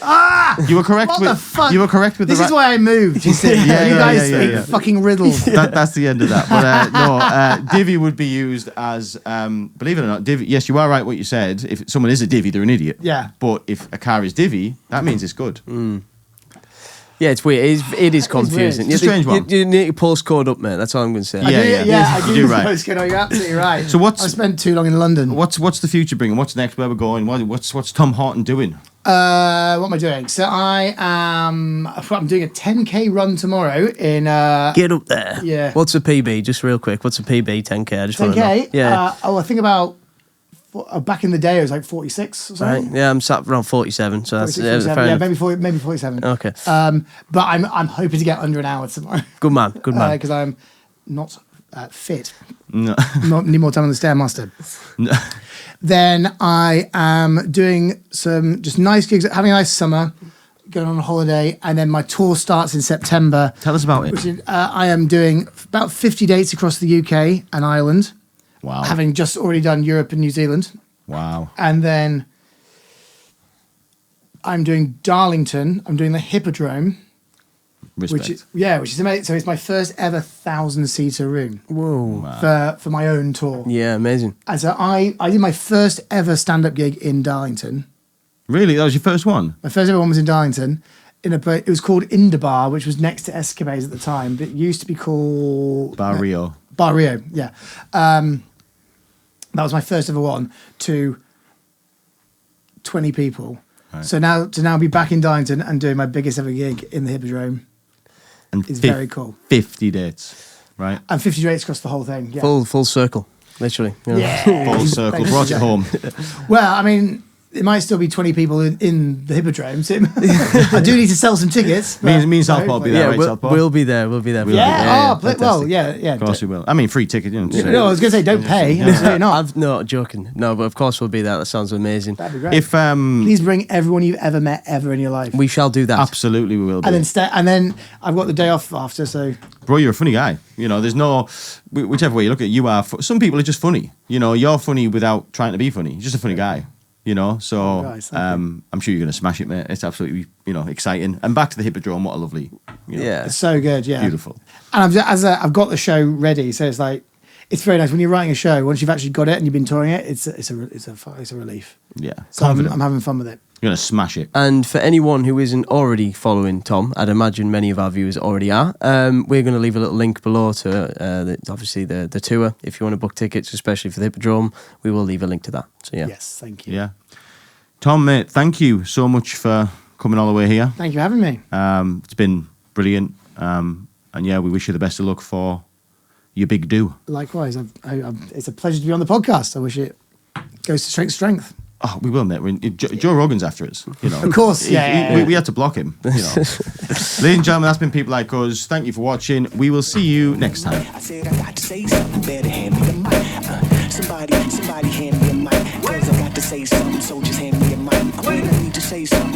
You were correct What with the fuck? You were correct with This the is why I moved. You see, you guys speak fucking riddles. That's the end of that. But no, divvy would be used as, believe it or not, divvy. Yes, you are right what you said. If someone is a divvy, they're an idiot. Yeah. But if a car is divvy, that means it's good. Yeah, it's weird. It is confusing. It's a strange one. You need your postcode up, mate. That's all I'm going to say. Yeah. I You do. do right. Postcode. You're absolutely right. So I spent too long in London. What's the future bringing? What's next? Where we're going? What's Tom Houghton doing? What am I doing? So I'm doing a 10k run tomorrow in Get up there. Yeah. What's a PB? Just real quick. What's a PB? 10k. I just want to know. 10k. Yeah. I think about back in the day it was like 46 or Right. something. Yeah, I'm sat around 47. So that's 46, fair 47, yeah, enough. maybe 47. Okay. But I'm hoping to get under an hour tomorrow Good man. Good man. because I'm not fit. No. Need more time on the stairmaster. No. Then I am doing some just nice gigs, having a nice summer, going on a holiday, and then my tour starts in September. Tell us about it. Which is, I am doing about 50 dates across the UK and Ireland, Wow. having just already done Europe and New Zealand. Wow. And then I'm doing Darlington. I'm doing the Hippodrome, Respect. which is amazing. So it's my first ever 1,000-seater room Whoa. for my own tour. Yeah, amazing. And so I did my first ever stand-up gig in Darlington. Really? That was your first one? My first ever one was in Darlington. It was called Indabar, which was next to Escapades at the time, but it used to be called Bar Rio. Bar Rio, yeah. That was my first ever one to 20 people. Right. So now to be back in Darlington and doing my biggest ever gig in the Hippodrome And is very cool. 50 dates, right? And 50 rates across the whole thing. Yeah. Full circle, literally. You know. Yeah. Full circle. Thanks, Brought it Jack. home. Well, I mean, it might still be 20 people in the Hippodrome. So I do need to sell some tickets. Me and Southpaw will be there, Yeah, right, Southpaw? we'll be there. We'll be there. Yeah. fantastic. Well, yeah. Of course we will. I mean, free ticket, you know. No, I was going to say don't pay. Absolutely not. No, joking. No, but of course we'll be there. That sounds amazing. That'd be great. If Please bring everyone you've ever met ever in your life. We shall do that. absolutely we will be. And then I've got the day off after, so Bro, you're a funny guy. You know, there's no whichever way you look at it, you are. Some people are just funny. You know, you're funny without trying to be funny. You're just a funny guy. You know, so Guys, thank you. I'm sure you're going to smash it, mate. It's absolutely, exciting. And back to the Hippodrome, what a lovely, Yeah. it's so good. Yeah, beautiful. And I've got the show ready, so it's like it's very nice when you're writing a show. Once you've actually got it and you've been touring it, it's a relief. Yeah, So I'm confident. having fun with it. You're going to smash it. And for anyone who isn't already following Tom, I'd imagine many of our viewers already are. We're going to leave a little link below to obviously the tour. If you want to book tickets, especially for the Hippodrome, we will leave a link to that. So yeah. Yes, thank you. Yeah. Tom, mate, thank you so much for coming all the way here. Thank you for having me. It's been brilliant. And yeah, we wish you the best of luck for your big do. Likewise, it's a pleasure to be on the podcast. I wish it goes to strength to strength. Oh, we will, mate. Joe Rogan's after us. Of course, yeah. We had to block him. Ladies and gentlemen, that's been People Like Us. Thank you for watching. We will see you next time. I said I got to say something, better hand me the mic. Somebody hand me a mic. Cause I got to say something, so just hand me a mic. When I need to say something.